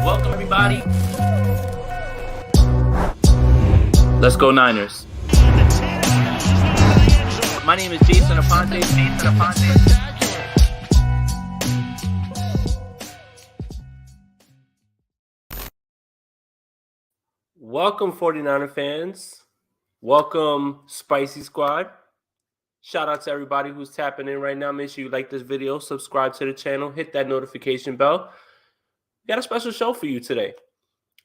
Welcome, everybody. Let's go Niners. My name is Jason Aponte. Welcome, 49er fans. Welcome, Spicy Squad. Shout out to everybody who's tapping in right now. Make sure you like this video, subscribe to the channel, hit that notification bell. We got a special show for you today.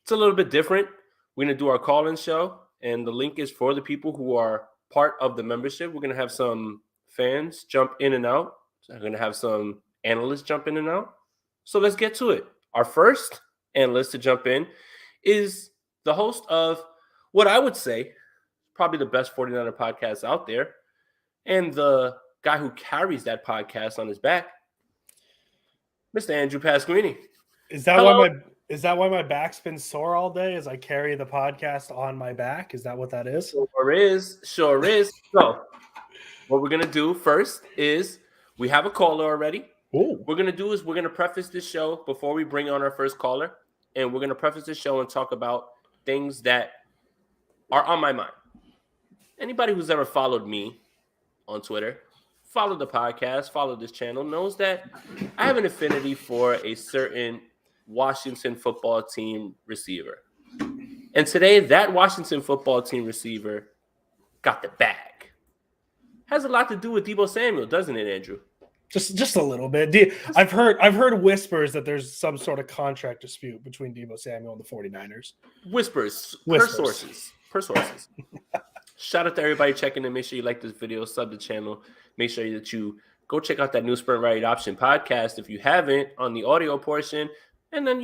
It's a little bit different. We're going to do our call-in show, and the link is for the people who are part of the membership. We're going to have some fans jump in and out. We're going to have some analysts jump in and out. So let's get to it. Our first analyst to jump in is the host of what I would say probably the best 49er podcast out there, and the guy who carries that podcast on his back, Mr. Andrew Pasquini. Is that why my back's been sore all day? As I carry the podcast on my back? Is that what that is? Sure is. So, what we're gonna do first is we have a caller already. Ooh. What we're gonna do is we're gonna preface this show before we bring on our first caller, and we're gonna preface this show and talk about things that are on my mind. Anybody who's ever followed me on Twitter, followed the podcast, followed this channel, knows that I have an affinity for a certain Washington football team receiver. And today, that Washington football team receiver got the bag. Has a lot to do with Deebo Samuel, doesn't it, Andrew? Just a little bit. I've heard whispers that there's some sort of contract dispute between Deebo Samuel and the 49ers. Whispers. Per sources. Shout out to everybody checking in. Make sure you like this video, sub the channel. Make sure that you go check out that new Sprint Right Option podcast if you haven't on the audio portion. And then,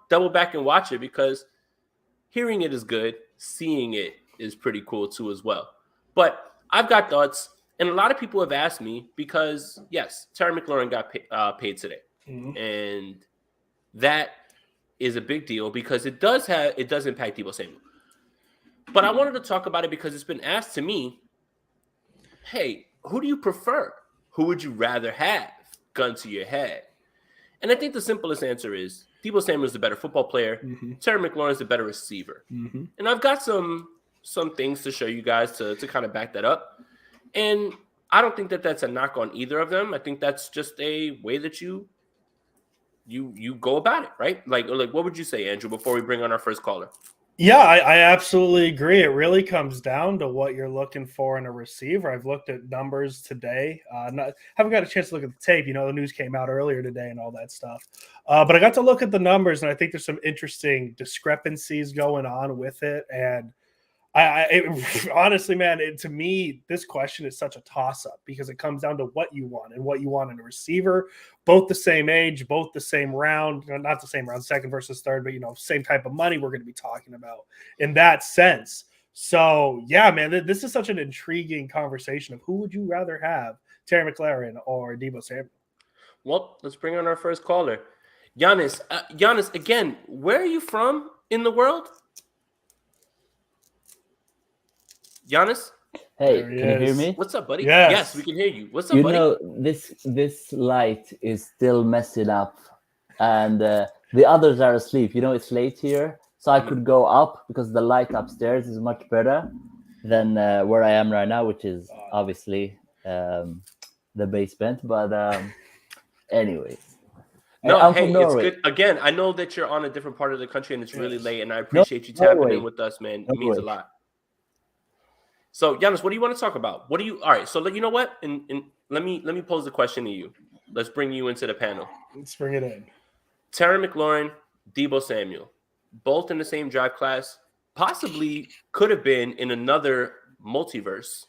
double back and watch it, because hearing it is good. Seeing it is pretty cool too as well. But I've got thoughts, and a lot of people have asked me because, yes, Terry McLaurin got paid today. Mm-hmm. And that is a big deal because it does impact Deebo Samuel. But I wanted to talk about it because it's been asked to me, hey, who do you prefer? Who would you rather have? Gun to your head. And I think the simplest answer is Deebo Samuel is the better football player. Mm-hmm. Terry McLaurin is the better receiver. Mm-hmm. And I've got some things to show you guys to kind of back that up. And I don't think that that's a knock on either of them. I think that's just a way that you go about it, right? Like what would you say, Andrew, before we bring on our first caller? Yeah, I absolutely agree. It really comes down to what you're looking for in a receiver. I've looked at numbers today. Haven't got a chance to look at the tape. The news came out earlier today and all that stuff. But I got to look at the numbers, and I think there's some interesting discrepancies going on with it. And honestly, man, to me, this question is such a toss-up because it comes down to what you want and what you want in a receiver. Both the same age, both the same round, not the same round, second versus third, but, same type of money we're going to be talking about in that sense. So, yeah, man, this is such an intriguing conversation of who would you rather have, Terry McLaurin or Deebo Samuel? Well, let's bring on our first caller. Giannis, again, where are you from in the world? Giannis? Hey, can you hear me? What's up, buddy? Yes. Yes, we can hear you. What's up, buddy? This light is still messing up, and the others are asleep. It's late here, so I could go up because the light upstairs is much better than where I am right now, which is obviously the basement. But anyways. No, hey, it's good. Again, I know that you're on a different part of the country and it's really late, and I appreciate you tapping in with us, man. It means a lot. So, Giannis, what do you want to talk about? All right, so you know what? And let me pose the question to you. Let's bring you into the panel. Let's bring it in. Terry McLaurin, Deebo Samuel, both in the same draft class, possibly could have been in another multiverse,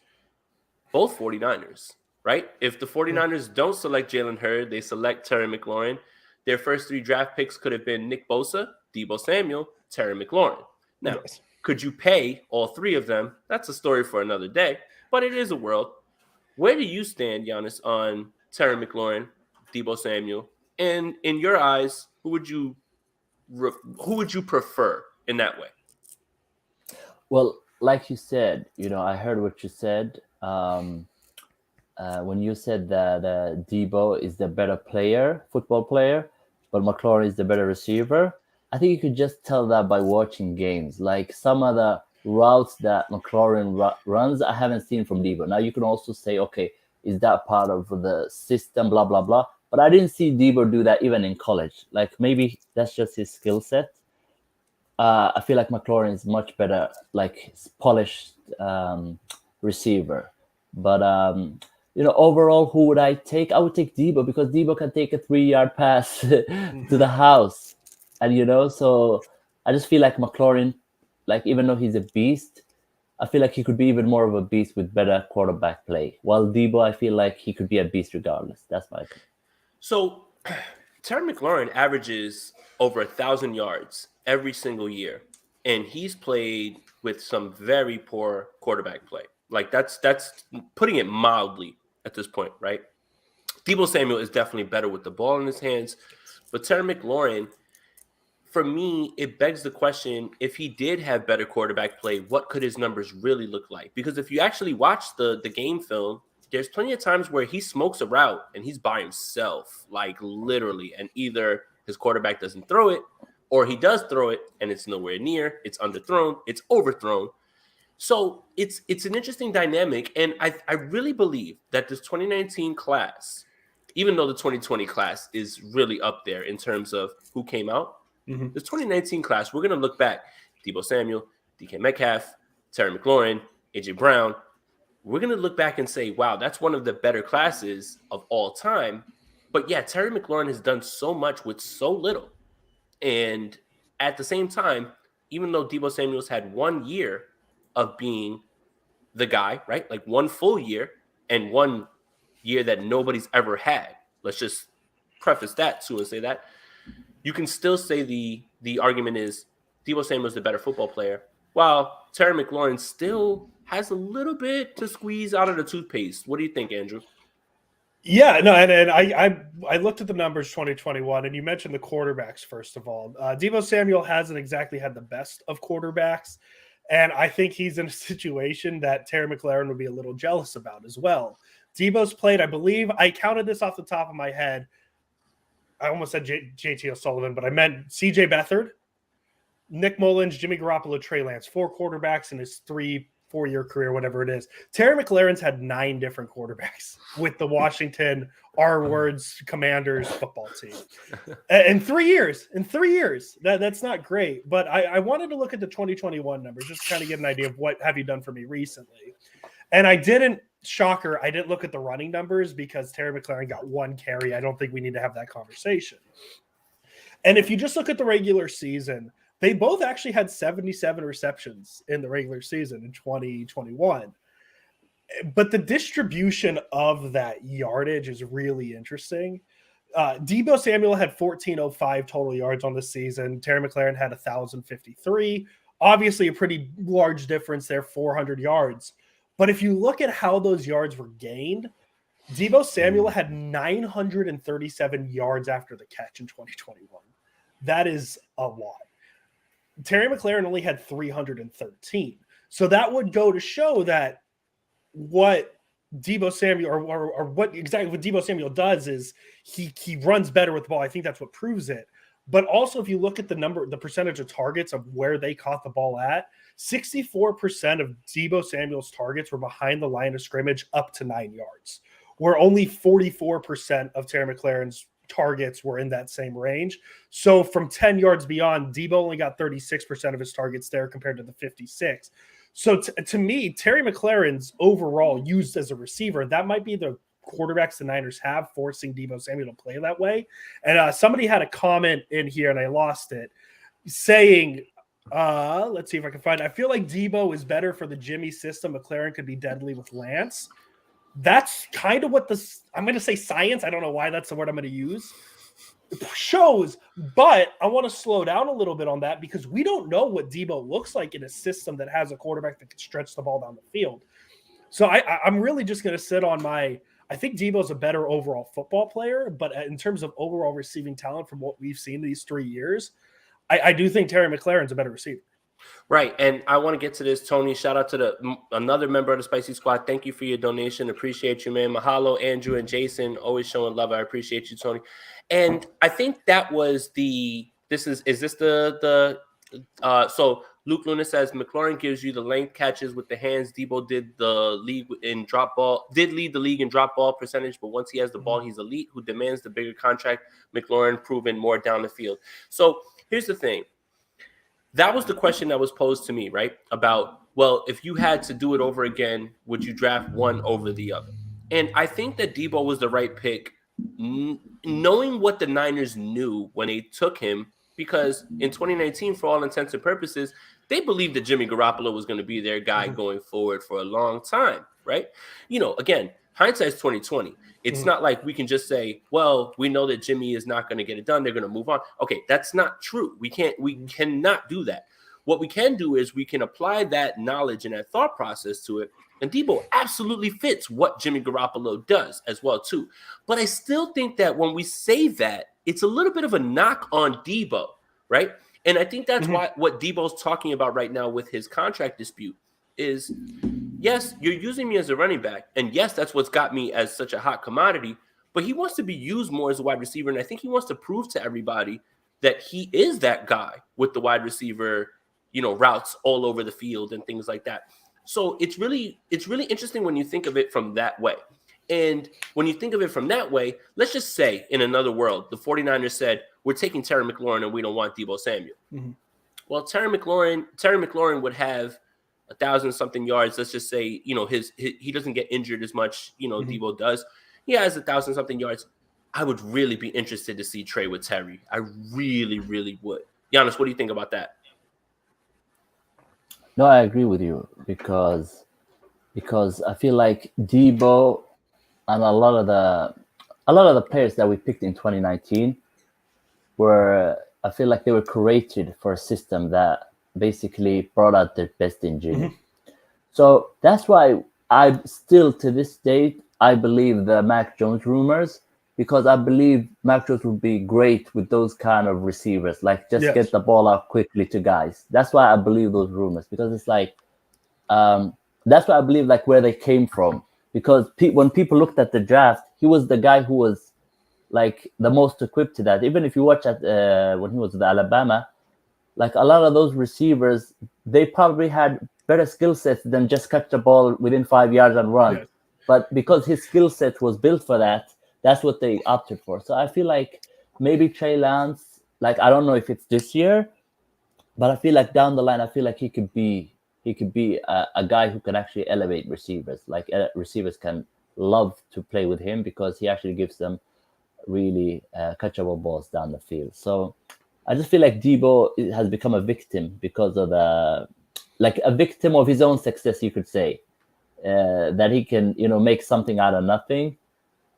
both 49ers, right? If the 49ers don't select Jalen Hurd, they select Terry McLaurin. Their first three draft picks could have been Nick Bosa, Deebo Samuel, Terry McLaurin. Now, yes. Could you pay all three of them? That's a story for another day, but it is a world. Where do you stand, Giannis, on Terry McLaurin, Deebo Samuel? And in your eyes, who would you prefer in that way? Well, like you said, I heard what you said. When you said that Deebo is the better football player, but McLaurin is the better receiver. I think you could just tell that by watching games. Like some of the routes that McLaurin runs, I haven't seen from Deebo. Now you can also say, okay, is that part of the system, blah, blah, blah. But I didn't see Deebo do that even in college. Like maybe that's just his skill set. I feel like McLaurin is much better, like polished receiver. But overall, who would I take? I would take Deebo because Deebo can take a 3-yard pass to the house, and so I just feel like McLaurin, like even though he's a beast, I feel like he could be even more of a beast with better quarterback play. While Deebo, I feel like he could be a beast regardless. That's my opinion. So, Terry McLaurin averages over 1,000 yards every single year, and he's played with some very poor quarterback play. Like that's putting it mildly at this point, right? Deebo Samuel is definitely better with the ball in his hands, but Terry McLaurin, for me, it begs the question: if he did have better quarterback play, what could his numbers really look like? Because if you actually watch the game film, there's plenty of times where he smokes a route and he's by himself, like literally, and either his quarterback doesn't throw it or he does throw it and it's nowhere near, it's underthrown, it's overthrown. So it's an interesting dynamic, and I really believe that this 2019 class, even though the 2020 class is really up there in terms of who came out, this 2019 class, we're going to look back, Deebo Samuel, DK Metcalf, Terry McLaurin, AJ Brown. We're going to look back and say, wow, that's one of the better classes of all time. But yeah, Terry McLaurin has done so much with so little. And at the same time, even though Deebo Samuel's had 1 year of being the guy, right? Like one full year and 1 year that nobody's ever had. Let's just preface that too and say that. You can still say the argument is Deebo Samuel's the better football player, while Terry McLaurin still has a little bit to squeeze out of the toothpaste. What do you think, Andrew? Yeah, no, and I looked at the numbers 2021, and you mentioned the quarterbacks first of all. Deebo Samuel hasn't exactly had the best of quarterbacks, and I think he's in a situation that Terry McLaurin would be a little jealous about as well. Deebo's played, I believe, I counted this off the top of my head. I almost said JT O'Sullivan, but I meant CJ Beathard, Nick Mullins, Jimmy Garoppolo, Trey Lance, 4 quarterbacks in his 3-4-year career, whatever it is. Terry McLaurin's had 9 different quarterbacks with the Washington R-Words Commanders football team. In 3 years. That's not great. But I wanted to look at the 2021 numbers just to kind of get an idea of what have you done for me recently. And I didn't look at the running numbers because Terry McLaurin got 1 carry. I don't think we need to have that conversation. And if you just look at the regular season, they both actually had 77 receptions in the regular season in 2021. But the distribution of that yardage is really interesting. Deebo Samuel had 1,405 total yards on the season. Terry McLaurin had 1,053. Obviously, a pretty large difference there, 400 yards. But if you look at how those yards were gained, Deebo Samuel had 937 yards after the catch in 2021. That is a lot. Terry McLaurin only had 313. So that would go to show that what Deebo Samuel or what exactly what Deebo Samuel does is he runs better with the ball. I think that's what proves it. But also if you look at the percentage of targets of where they caught the ball at, 64% of Deebo Samuel's targets were behind the line of scrimmage up to 9 yards, where only 44% of Terry McLaurin's targets were in that same range. So from 10 yards beyond, Deebo only got 36% of his targets there compared to the 56. So to me, Terry McLaurin's overall used as a receiver, that might be the quarterbacks the Niners have, forcing Deebo Samuel to play that way. And somebody had a comment in here, and I lost it, saying, let's see if I can find it. I feel like Deebo is better for the Jimmy system. McLaurin could be deadly with Lance. That's kind of what I'm going to say science. I don't know why that's the word I'm going to use. It shows, but I want to slow down a little bit on that because we don't know what Deebo looks like in a system that has a quarterback that can stretch the ball down the field. So I'm really just going to sit on I think Deebo's a better overall football player, but in terms of overall receiving talent from what we've seen these 3 years, I do think Terry McLaurin's a better receiver. Right, and I want to get to this, Tony. Shout out to another member of the Spicy Squad. Thank you for your donation. Appreciate you, man. Mahalo, Andrew and Jason, always showing love. I appreciate you, Tony. And I think that was the this is this the so Luke Luna says McLaurin gives you the length catches with the hands. Deebo did the league in drop ball, did lead the league in drop ball percentage, but once he has the ball, he's elite. Who demands the bigger contract? McLaurin proven more down the field. So here's the thing. That was the question that was posed to me, right? About, well, if you had to do it over again, would you draft one over the other? And I think that Deebo was the right pick, knowing what the Niners knew when they took him, because in 2019, for all intents and purposes, they believed that Jimmy Garoppolo was going to be their guy going forward for a long time, right? Again, hindsight's 2020. It's not like we can just say, well, we know that Jimmy is not going to get it done. They're going to move on. Okay, that's not true. We cannot do that. What we can do is we can apply that knowledge and that thought process to it. And Deebo absolutely fits what Jimmy Garoppolo does as well, too. But I still think that when we say that, it's a little bit of a knock on Deebo, right? And I think that's why what Deebo's talking about right now with his contract dispute is, yes, you're using me as a running back. And yes, that's what's got me as such a hot commodity. But he wants to be used more as a wide receiver. And I think he wants to prove to everybody that he is that guy with the wide receiver, routes all over the field and things like that. So it's really interesting when you think of it from that way. And when you think of it from that way, let's just say in another world, the 49ers said, we're taking Terry McLaurin and we don't want Deebo Samuel. Well, Terry McLaurin would have 1,000-something yards. Let's just say, he doesn't get injured as much, Deebo does. He has 1,000-something yards. I would really be interested to see Trey with Terry. I really, really would. Giannis, what do you think about that? No, I agree with you because I feel like Deebo and a lot of the players that we picked in 2019 I feel like they were created for a system that basically brought out their best in Jimmy. So that's why I still, to this date, I believe the Mac Jones rumors, because I believe Mac Jones would be great with those kind of receivers, like get the ball out quickly to guys. That's why I believe those rumors, because it's like, that's why I believe like where they came from. Because when people looked at the draft, he was the guy who was like the most equipped to that. Even if you watch at when he was with Alabama, like a lot of those receivers, they probably had better skill sets than just catch the ball within 5 yards and run. Yes. But because his skill set was built for that, that's what they opted for. So I feel like maybe Trey Lance, like I don't know if it's this year, but I feel like down the line, I feel like he could be a guy who can actually elevate receivers. Like receivers can love to play with him because he actually gives them really catchable balls down the field. So I just feel like Deebo has become a victim because of a victim of his own success, you could say, that he can, make something out of nothing.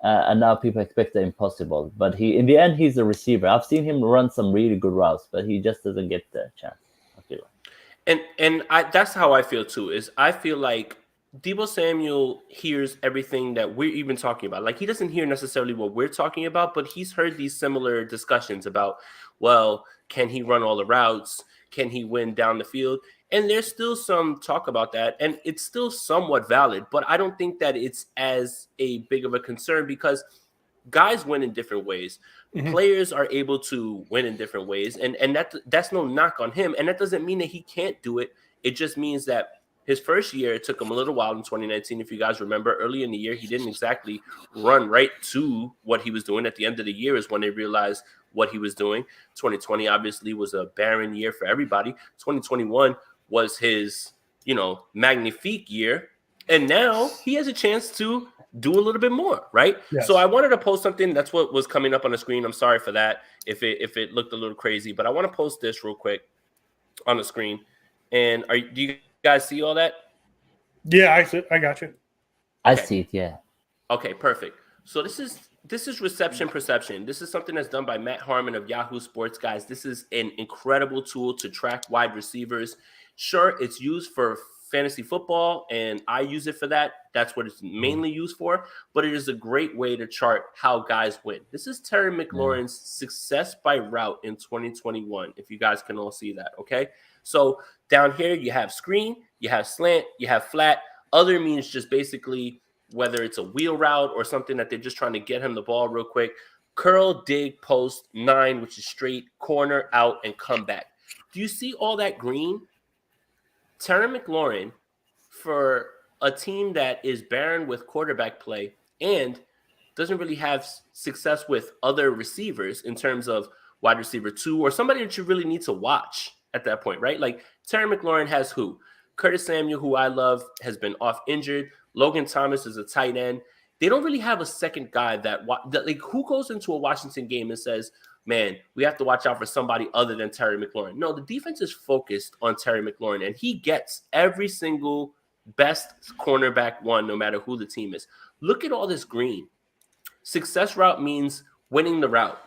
And now people expect the impossible. But in the end, he's a receiver. I've seen him run some really good routes, but he just doesn't get the chance, I feel like. And that's how I feel too, is I feel like Deebo Samuel hears everything that we're even talking about. Like, he doesn't hear necessarily what we're talking about, but he's heard these similar discussions about, well, can he run all the routes? Can he win down the field? And there's still some talk about that, and it's still somewhat valid, but I don't think that it's as a big of a concern because guys win in different ways. Players are able to win in different ways, and that's no knock on him, and that doesn't mean that he can't do it. It just means that his first year, it took him a little while in 2019. If you guys remember, early in the year, he didn't exactly run right to what he was doing. At the end of the year is when they realized what he was doing. 2020 obviously was a barren year for everybody. 2021 was his, magnifique year. And now he has a chance to do a little bit more, right? Yes. So I wanted to post something. That's what was coming up on the screen. I'm sorry for that if it looked a little crazy, but I want to post this real quick on the screen. And do you guys see all that? Yeah, I see. I got you. I see it, yeah. Okay, perfect. So this is reception perception. This is something that's done by Matt Harmon of Yahoo Sports, guys. This is an incredible tool to track wide receivers. Sure, it's used for fantasy football, and I use it for that. That's what it's mainly used for, but it is a great way to chart how guys win. This is Terry McLaurin's success by route in 2021, if you guys can all see that, okay? So down here, you have screen, you have slant, you have flat. Other means just basically whether it's a wheel route or something that they're just trying to get him the ball real quick. curl, dig, post, 9, which is straight, corner, out, and come back. Do you see all that green? Terry McLaurin, for a team that is barren with quarterback play and doesn't really have success with other receivers in terms of wide receiver 2 or somebody that you really need to watch at that point, right? Like Terry McLaurin has who? Curtis Samuel, who I love, has been off injured. Logan Thomas is a tight end. They don't really have a second guy that like who goes into a Washington game and says, man, we have to watch out for somebody other than Terry McLaurin. No, the defense is focused on Terry McLaurin, and he gets every single best cornerback one, no matter who the team is. Look at all this green. Success route means winning the route.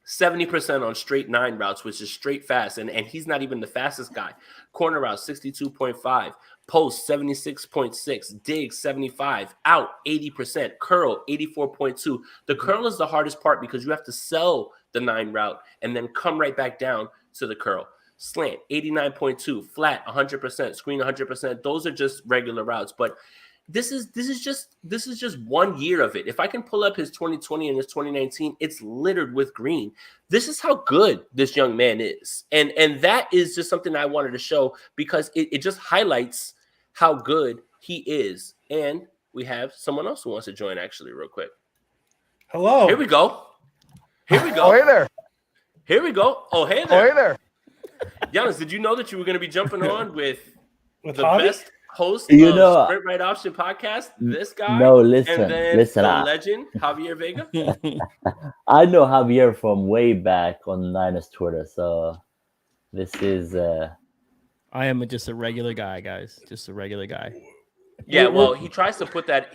70% on straight 9 routes, which is straight fast, and he's not even the fastest guy. Corner route, 62.5. Post, 76.6. Dig, 75. Out, 80%. Curl, 84.2. The curl is the hardest part because you have to sell the 9 route and then come right back down to the curl. Slant, 89.2. Flat, 100%. Screen, 100%. Those are just regular routes, but this is just 1 year of it. If I can pull up his 2020 and his 2019, it's littered with green. This is how good this young man is. And that is just something I wanted to show because it just highlights how good he is. And we have someone else who wants to join actually real quick. Hello. Here we go. Oh, hey there. Here we go. Oh, hey Oh, there. hey there. Giannis, did you know that you were going to be jumping on with the Javi? best host You of know, Sprint Right Option podcast, this guy, no, listen, and then listen the up. legend, Javier Vega? I know Javier from way back on Niners Twitter, so this is I am just a regular guy, guys. Just a regular guy. Yeah, well, he tries to put that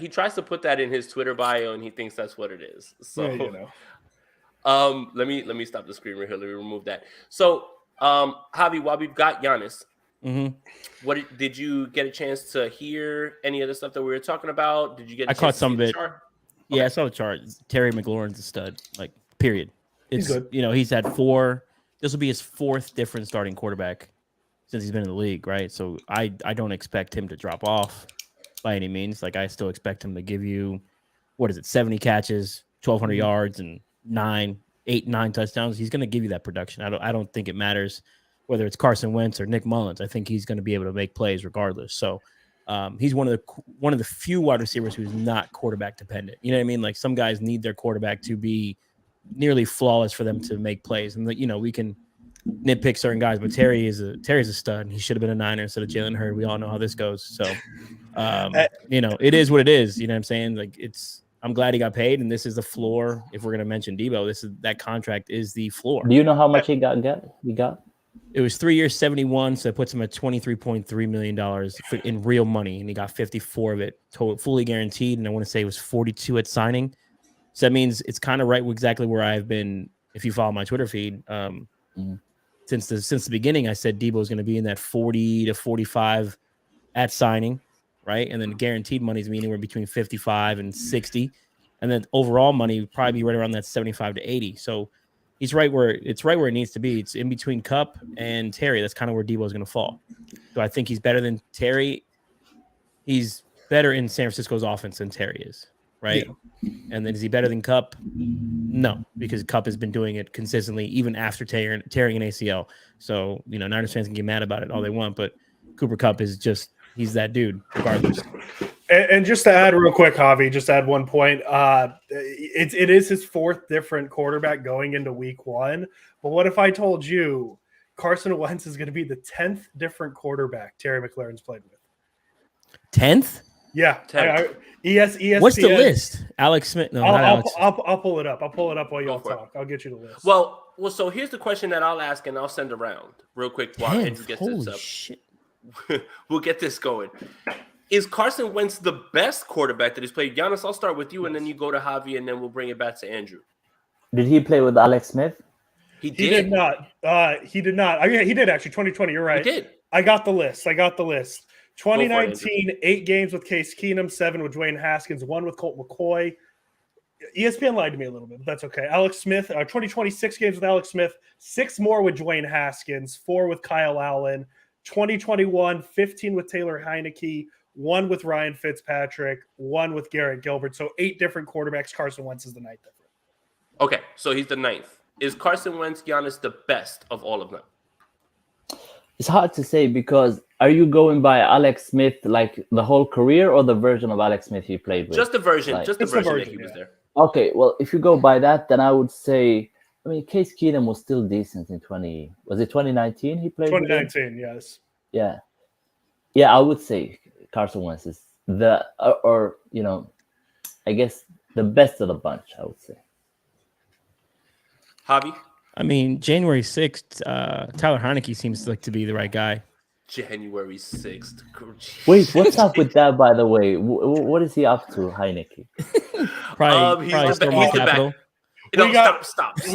in his Twitter bio, and he thinks that's what it is. So, Yeah, you know. let me stop the screen right here. Let me remove that. So, Javi, while we've got Giannis, what did you get a chance to hear any of the stuff that we were talking about? Did you get? I caught some of it. Chart? Yeah, Okay. I saw the chart. Terry McLaurin's a stud. Like, period. It's He's good. he's had 4. This will be his 4th different starting quarterback since he's been in the league, right? So I don't expect him to drop off by any means. Like, I still expect him to give you 70 catches, 1,200 yards, and 9 touchdowns. He's going to give you that production. I don't think it matters whether it's Carson Wentz or Nick Mullins. I think he's going to be able to make plays regardless. So he's one of the few wide receivers who's not quarterback dependent. You know what I mean? Like, some guys need their quarterback to be nearly flawless for them to make plays. And we can nitpick certain guys, but Terry's a stud. He should have been a Niner instead of Jalen Hurd. We all know how this goes. So it is what it is. You know what I'm saying? Like, I'm glad he got paid, and this is the floor. If we're gonna mention Deebo, that contract is the floor. do you know how much he got? It was 3 years, 71, so it puts him at $23.3 million in real money, and he got 54 of it fully guaranteed, and I want to say it was 42 at signing. So that means it's kind of right exactly where I've been. If you follow my Twitter feed, since the beginning, I said Deebo is going to be in that 40 to 45 at signing, right? And then guaranteed money is anywhere between 55 and 60, and then overall money would probably be right around that 75 to 80. So he's right where it needs to be. It's in between Kupp and Terry. That's kind of where Deebo is going to fall. So I think he's better than Terry. He's better in San Francisco's offense than Terry is, right? Yeah. And then is he better than Kupp? No, because Kupp has been doing it consistently even after tearing an ACL. So, Niners fans can get mad about it all they want, but Cooper Kupp is he's that dude regardless. And just to add real quick, Javi, just add 1 point. It is his 4th different quarterback going into week 1. But what if I told you Carson Wentz is going to be the 10th different quarterback Terry McLaurin's played with? 10th? Yeah. 10th. ESPN. What's the list? Alex Smith? No, not Alex. I'll pull it up. I'll pull it up while y'all talk. I'll get you the list. Well, so here's the question that I'll ask, and I'll send around real quick while Andrew gets this up. Shit. We'll get this going. Is Carson Wentz the best quarterback that he's played? Giannis, I'll start with you, and then you go to Javi, and then we'll bring it back to Andrew. Did he play with Alex Smith? He did. He did not. He did not. I mean, he did actually. 2020. You're right. He did. I got the list. 2019, 8 games with Case Keenum, 7 with Dwayne Haskins, 1 with Colt McCoy. ESPN lied to me a little bit, but that's okay. Alex Smith, 2020, 6 games with Alex Smith, 6 more with Dwayne Haskins, 4 with Kyle Allen. 2021, 15 with Taylor Heineke, 1 with Ryan Fitzpatrick, 1 with Garrett Gilbert. So 8 different quarterbacks. Carson Wentz is the 9th different. Okay, so he's the 9th. Is Carson Wentz, Giannis the best of all of them? It's hard to say because are you going by Alex Smith like the whole career or the version of Alex Smith he played with? Just the version, Like, just the It's the version that version, he was yeah. there. okay, well, if you go by that, then I would say, I mean, Case Keenum was still decent in 2019 he played with him? 2019, yes. Yeah. Yeah, I would say Carson Wentz is the, or you know, I guess the best of the bunch, I would say. Javi? I mean, January 6th, Tyler Heineke seems like to be the right guy. January 6th. Wait, what's up with that, by the way? What is he up to, Heineke? Probably He's the storming back. Capitol. No, We got- stop. I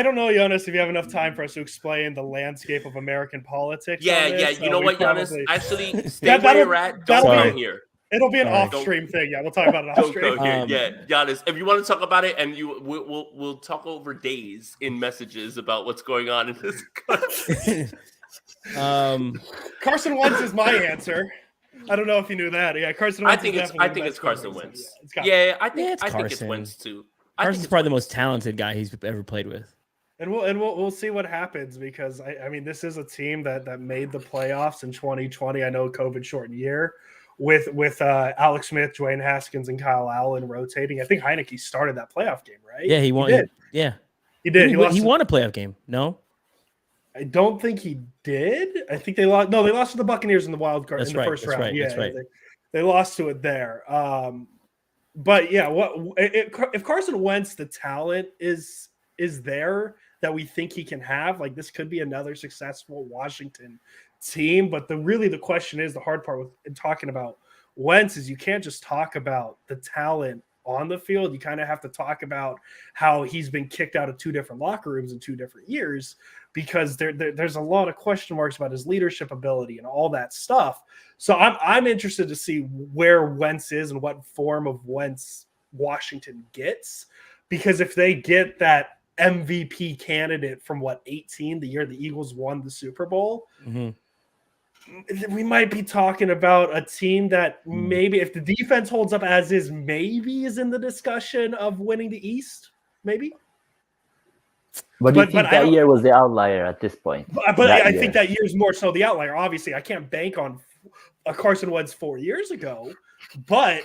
don't know, Giannis, if you have enough time for us to explain the landscape of American politics. Yeah, on this. you know We what, Giannis? probably- Actually, stay That- where that'll- you're at. Don't that'll come be- here. It'll be an Sorry. off-stream thing. Yeah, we'll talk about it Don't off-stream. come here. Um, Yeah, Giannis, if you want to talk about it, and we'll talk over days in messages about what's going on in this country. Carson Wentz is my answer. I don't know if you knew that. Yeah, Carson Wentz. I think it's Carson Wentz. Yeah, Yeah, I Yeah, think it's it's Carson. Wentz too. Carson's probably the most talented guy he's ever played with. And we'll see what happens because I mean this is a team that made the playoffs in 2020. I know COVID shortened year with Alex Smith, Dwayne Haskins, and Kyle Allen rotating. I think Heineke started that playoff game, right? Yeah, he won. He did. Yeah, He did. He won a playoff game. No, I don't think he did. I think they lost. No, they lost to the Buccaneers in the wild card That's in the right, first that's round. right, Yeah, that's right. They lost to it there. But yeah, if Carson Wentz, the talent is there that we think he can have, like this could be another successful Washington team. But the question is the hard part with talking about Wentz is you can't just talk about the talent on the field. You kind of have to talk about how he's been kicked out of 2 different locker rooms in 2 different years because there's a lot of question marks about his leadership ability and all that stuff. So I'm interested to see where Wentz is and what form of Wentz Washington gets, because if they get that MVP candidate from 18, the year the Eagles won the Super Bowl, we might be talking about a team that maybe if the defense holds up as is, maybe is in the discussion of winning the East, maybe. But do you think that year was the outlier at this point? But I think that year's more so the outlier. Obviously, I can't bank on a Carson Wentz 4 years ago, but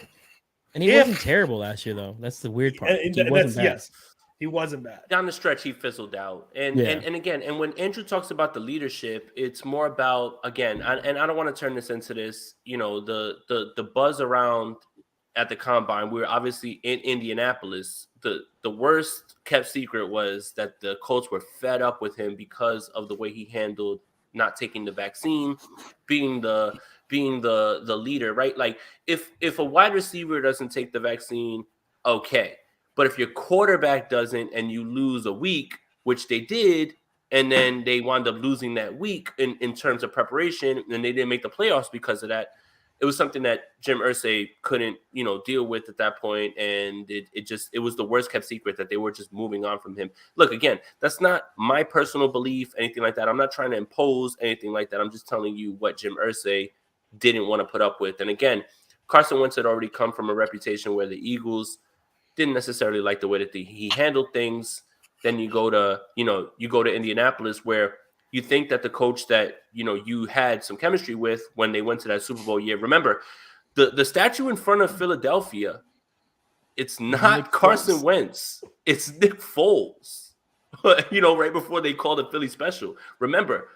and he wasn't terrible last year though. That's the weird part. He wasn't bad. Yes, he wasn't bad. Down the stretch, he fizzled out. And again, when Andrew talks about the leadership, it's more about, again, and I don't want to turn this into this, the buzz around at the combine. We were obviously in Indianapolis. The worst kept secret was that the Colts were fed up with him because of the way he handled not taking the vaccine, being the leader, right? Like if a wide receiver doesn't take the vaccine, okay. But if your quarterback doesn't and you lose a week, which they did, and then they wound up losing that week in terms of preparation, and they didn't make the playoffs because of that, it was something that Jim Irsay couldn't, deal with at that point, and it was the worst kept secret that they were just moving on from him. Look, again, that's not my personal belief, anything like that. I'm not trying to impose anything like that. I'm just telling you what Jim Irsay didn't want to put up with. And again, Carson Wentz had already come from a reputation where the Eagles didn't necessarily like the way that he handled things. Then you go to Indianapolis, where you think that the coach that, you had some chemistry with when they went to that Super Bowl year. Remember, the statue in front of Philadelphia, it's not Carson Wentz. It's Nick Foles, right before they called it Philly Special. Remember,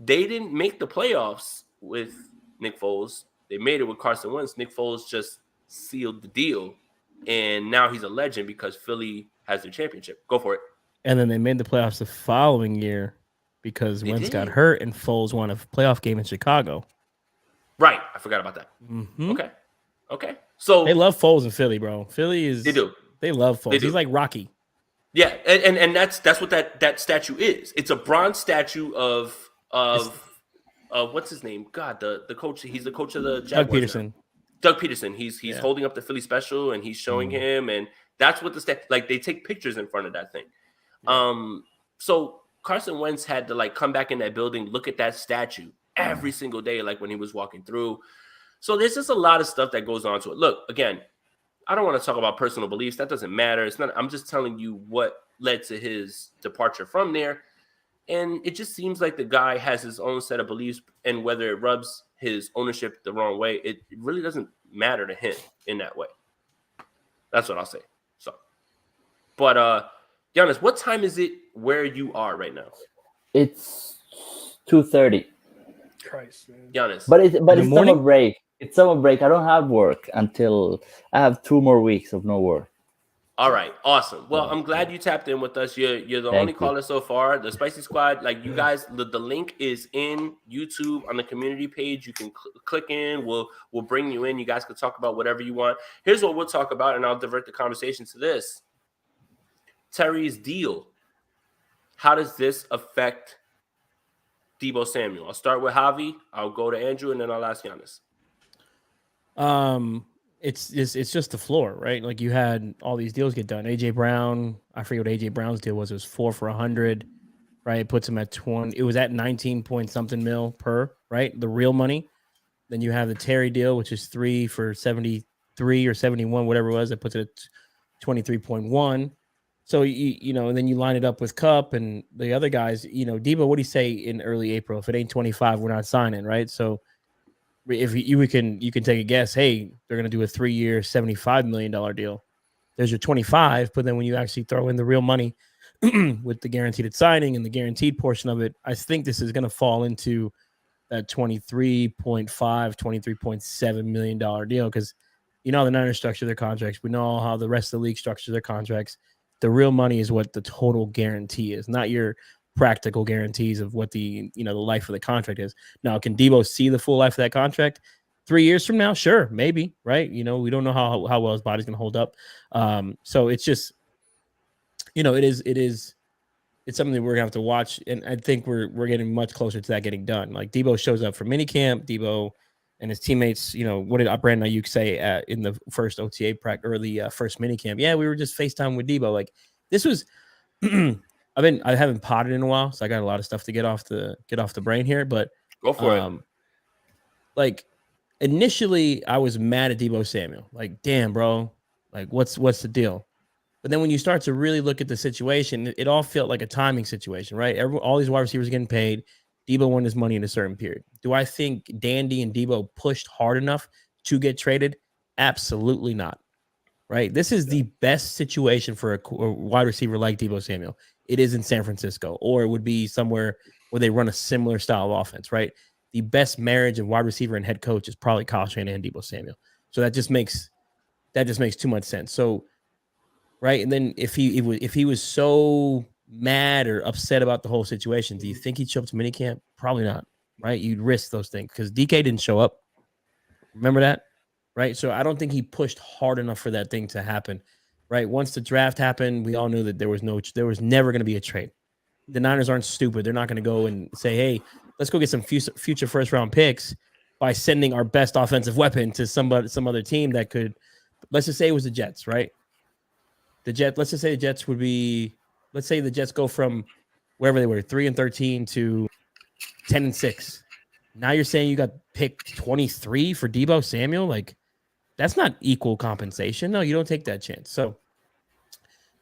they didn't make the playoffs with Nick Foles. They made it with Carson Wentz. Nick Foles just sealed the deal. And now he's a legend because Philly has their championship. Go for it. And then they made the playoffs the following year because Wentz got hurt and Foles won a playoff game in Chicago. Right. I forgot about that. Mm-hmm. Okay. So they love Foles in Philly, bro. They do. They love Foles. He's like Rocky. Yeah, and that's what that statue is. It's a bronze statue of what's his name? God, the coach. He's the coach of the Jaguars. Doug Peterson. He's holding up the Philly Special and he's showing him, and that's what they take pictures in front of that thing. So Carson Wentz had to come back in that building, look at that statue every single day, when he was walking through. So there's just a lot of stuff that goes on to it. Look, again, I don't want to talk about personal beliefs. That doesn't matter. It's not. I'm just telling you what led to his departure from there. And it just seems like the guy has his own set of beliefs, and whether it rubs his ownership the wrong way, it really doesn't matter to him in that way. That's what I'll say. So, but Giannis, what time is it where you are right now? It's 2:30. Christ, man. Giannis. But it's morning? summer break. It's summer break. I don't have work until I have 2 more weeks of no work. All right, awesome. Well, I'm glad you tapped in with us. You're the only caller so far. The Spicy Squad, like you guys, the link is in YouTube on the community page. You can click in. We'll bring you in. You guys can talk about whatever you want. Here's what we'll talk about, and I'll divert the conversation to this. Terry's deal. How does this affect Deebo Samuel? I'll start with Javi. I'll go to Andrew, and then I'll ask Giannis. It's just the floor, right? Like you had all these deals get done. AJ Brown, I forget what AJ Brown's deal was. It was 4 for $100, right? It puts him at 20. It was at 19 point something mil per, right? The real money. Then you have the Terry deal, which is 3 for 73 or 71, whatever it was. That puts it at 23.1. So you know, and then you line it up with Cup and the other guys. You know, Deebo, what do you say in early April? If it ain't 25, we're not signing, right? So if you can take a guess, hey, they're going to do a 3-year, $75 million deal. There's your 25, but then when you actually throw in the real money with the guaranteed signing and the guaranteed portion of it, I think this is going to fall into that $23.5, $23.7 million deal because you know how the Niners structure their contracts. We know how the rest of the league structures their contracts. The real money is what the total guarantee is, not your practical guarantees of what the life of the contract is. Now, can Deebo see the full life of that contract 3 years from now? Sure, maybe, right? You know, we don't know how well his body's going to hold up. So it's just, you know, it's something that we're going to have to watch. And I think we're getting much closer to that getting done. Like Deebo shows up for minicamp. Deebo and his teammates, you know, what did Brandon Ayuk say in the first OTA practice or the first minicamp? Yeah, we were just FaceTime with Deebo. Like this was I haven't potted in a while, so I got a lot of stuff to get off the brain here. But go for it. Like initially, I was mad at Deebo Samuel. Like, damn, bro, like what's the deal? But then when you start to really look at the situation, it all felt like a timing situation, right? All these wide receivers getting paid. Deebo won his money in a certain period. Do I think Dandy and Deebo pushed hard enough to get traded? Absolutely not. Right? This is the best situation for a wide receiver like Deebo Samuel. It is in San Francisco, or it would be somewhere where they run a similar style of offense, right? The best marriage of wide receiver and head coach is probably Kyle Shanahan and Deebo Samuel. So that just makes too much sense. So, right, and then if he was so mad or upset about the whole situation, do you think he'd show up to minicamp? Probably not, right? You'd risk those things because DK didn't show up. Remember that? Right. So I don't think he pushed hard enough for that thing to happen. Right. Once the draft happened, we all knew that there was never going to be a trade. The Niners aren't stupid. They're not going to go and say, hey, let's go get some future first round picks by sending our best offensive weapon to some other team that could, let's just say it was the Jets, right? Let's just say the Jets let's say the Jets go from wherever they were, 3-13 to 10-6. Now you're saying you got picked 23 for Deebo Samuel? Like, that's not equal compensation. No, you don't take that chance. So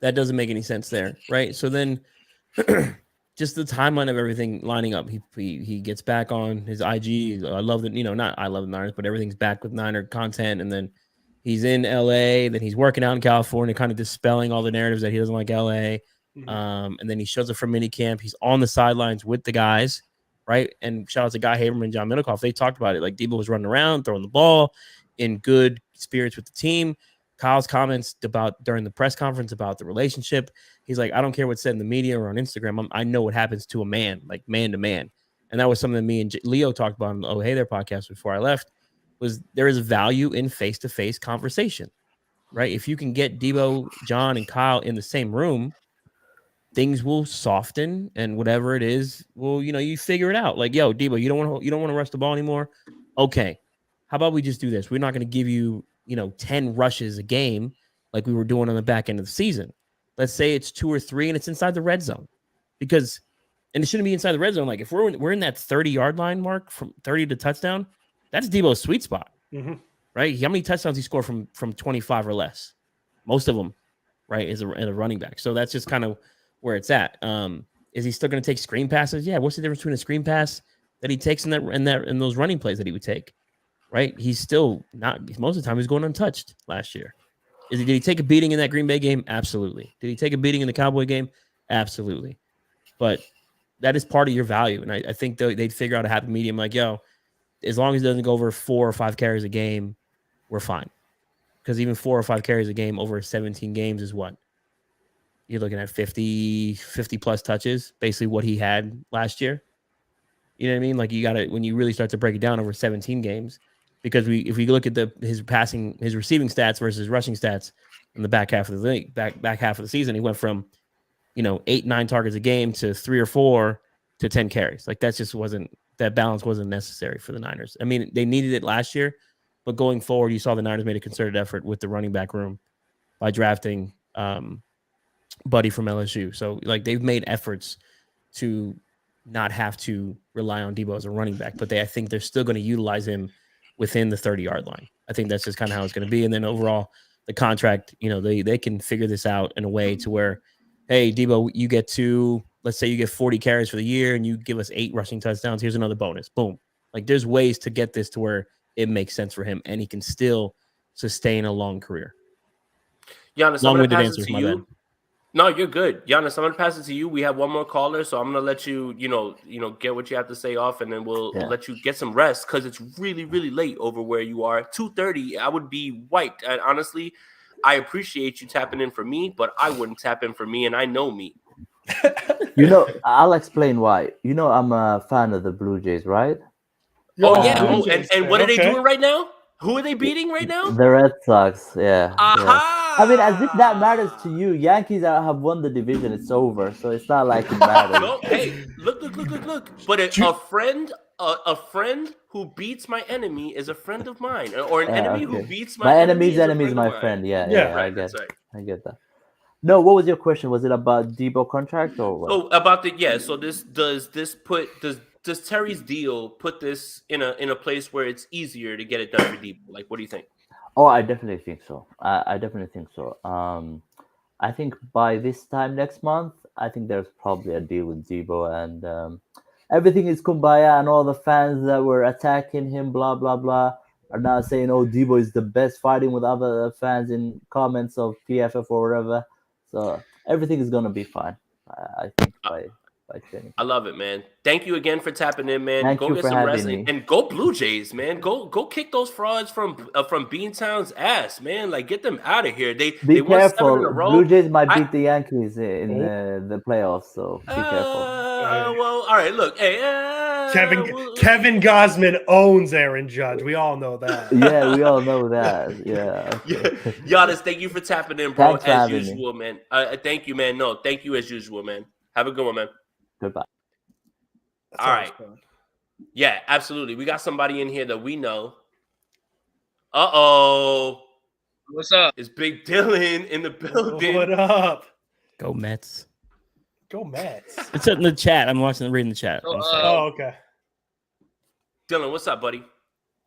that doesn't make any sense there, right? So then just the timeline of everything lining up. He gets back on his IG. I love that, not I love the Niners, but everything's back with Niner content. And then he's in LA, then he's working out in California, kind of dispelling all the narratives that he doesn't like LA. And then he shows up for minicamp. He's on the sidelines with the guys, right? And shout out to Guy Haberman and John Middlecoff. They talked about it. Like Deebo was running around, throwing the ball, in good spirits with the team. Kyle's comments during the press conference about the relationship. He's like, I don't care what's said in the media or on Instagram. I know what happens to a man, like man to man. And that was something that me and Leo talked about on the Oh Hey There podcast before I left, was there is value in face-to-face conversation, right? If you can get Deebo, John, and Kyle in the same room, things will soften, and whatever it is, well, you figure it out. Like, yo, Deebo, you don't want to rush the ball anymore. Okay, how about we just do this? We're not going to give you, 10 rushes a game like we were doing on the back end of the season. Let's say it's 2 or 3 and it's inside the red zone, and it shouldn't be inside the red zone. Like if we're in that 30-yard line mark from 30 to touchdown, that's Deebo's sweet spot. Mm-hmm. right? How many touchdowns he scored from 25 or less? Most of them, right, is a running back. So that's just kind of where it's at. Is he still going to take screen passes? Yeah. What's the difference between a screen pass that he takes in those running plays that he would take? Right? He's still not. Most of the time, he's going untouched last year. Did he take a beating in that Green Bay game? Absolutely. Did he take a beating in the Cowboy game? Absolutely. But that is part of your value, and I think they'd figure out a happy medium. Like, yo, as long as it doesn't go over 4 or 5 carries a game, we're fine. Because even 4 or 5 carries a game over 17 games is what? You're looking at 50 plus touches, basically what he had last year. You know what I mean? Like, you got to, when you really start to break it down over 17 games, because if we look at his receiving stats versus rushing stats in the back half of the league, back half of the season, he went from 8-9 targets a game to 3 or 4 to 10 carries. Like, that balance wasn't necessary for the Niners. I mean, they needed it last year, but going forward, you saw the Niners made a concerted effort with the running back room by drafting Buddy from LSU. So, like, they've made efforts to not have to rely on Deebo as a running back, but I think they're still going to utilize him within the 30-yard line. I think that's just kind of how it's going to be. And then overall, the contract, they can figure this out in a way to where, hey, Deebo, let's say you get 40 carries for the year and you give us 8 rushing touchdowns. Here's another bonus. Boom. Like, there's ways to get this to where it makes sense for him and he can still sustain a long career. Giannis, I'm going to pass it to you. Bad. No, you're good. Giannis, I'm going to pass it to you. We have one more caller, so I'm going to let you, get what you have to say off, and then we'll let you get some rest because it's really, really late over where you are. 2:30, I would be wiped. And honestly, I appreciate you tapping in for me, but I wouldn't tap in for me, and I know me. I'll explain why. I'm a fan of the Blue Jays, right? Oh, yeah. And what are they doing right now? Who are they beating right now? The Red Sox, yeah. Aha! I mean, as if that matters to you. Yankees have won the division. It's over, so it's not like it matters. No, hey, look. But a friend who beats my enemy is a friend of mine, or an enemy who beats my enemy's enemy is my friend. Yeah, right, I get that. No, what was your question? Was it about Deebo contract or what? So about so does Terry's deal put this in a place where it's easier to get it done for Deebo? Like, what do you think? Oh, I definitely think so. I definitely think so. I think by this time next month, I think there's probably a deal with Deebo, and everything is kumbaya, and all the fans that were attacking him, blah blah blah, are now saying, "Oh, Deebo is the best," fighting with other fans in comments of PFF or whatever. So everything is gonna be fine. I think by training. I love it, man. Thank you again for tapping in, man. Thank go you get for some having wrestling me. and go Blue Jays, man. Go kick those frauds from Beantown's ass, man. Like, get them out of here. They won 7 in a row. Blue Jays might beat the Yankees in the playoffs, so be careful. Well, all right. Look, hey, Kevin Gosman owns Aaron Judge. We all know that. Yeah, we all know that. Yeah. Giannis, thank you for tapping in, bro. Thanks as usual, man. Thank you, man. No, thank you as usual, man. Have a good one, man. Goodbye. All right. Yeah, absolutely. We got somebody in here that we know. Uh-oh. What's up? It's Big Dylan in the building. What up? Go Mets. Go Mets. It's in the chat. I'm reading the chat. Okay. Dylan, what's up, buddy?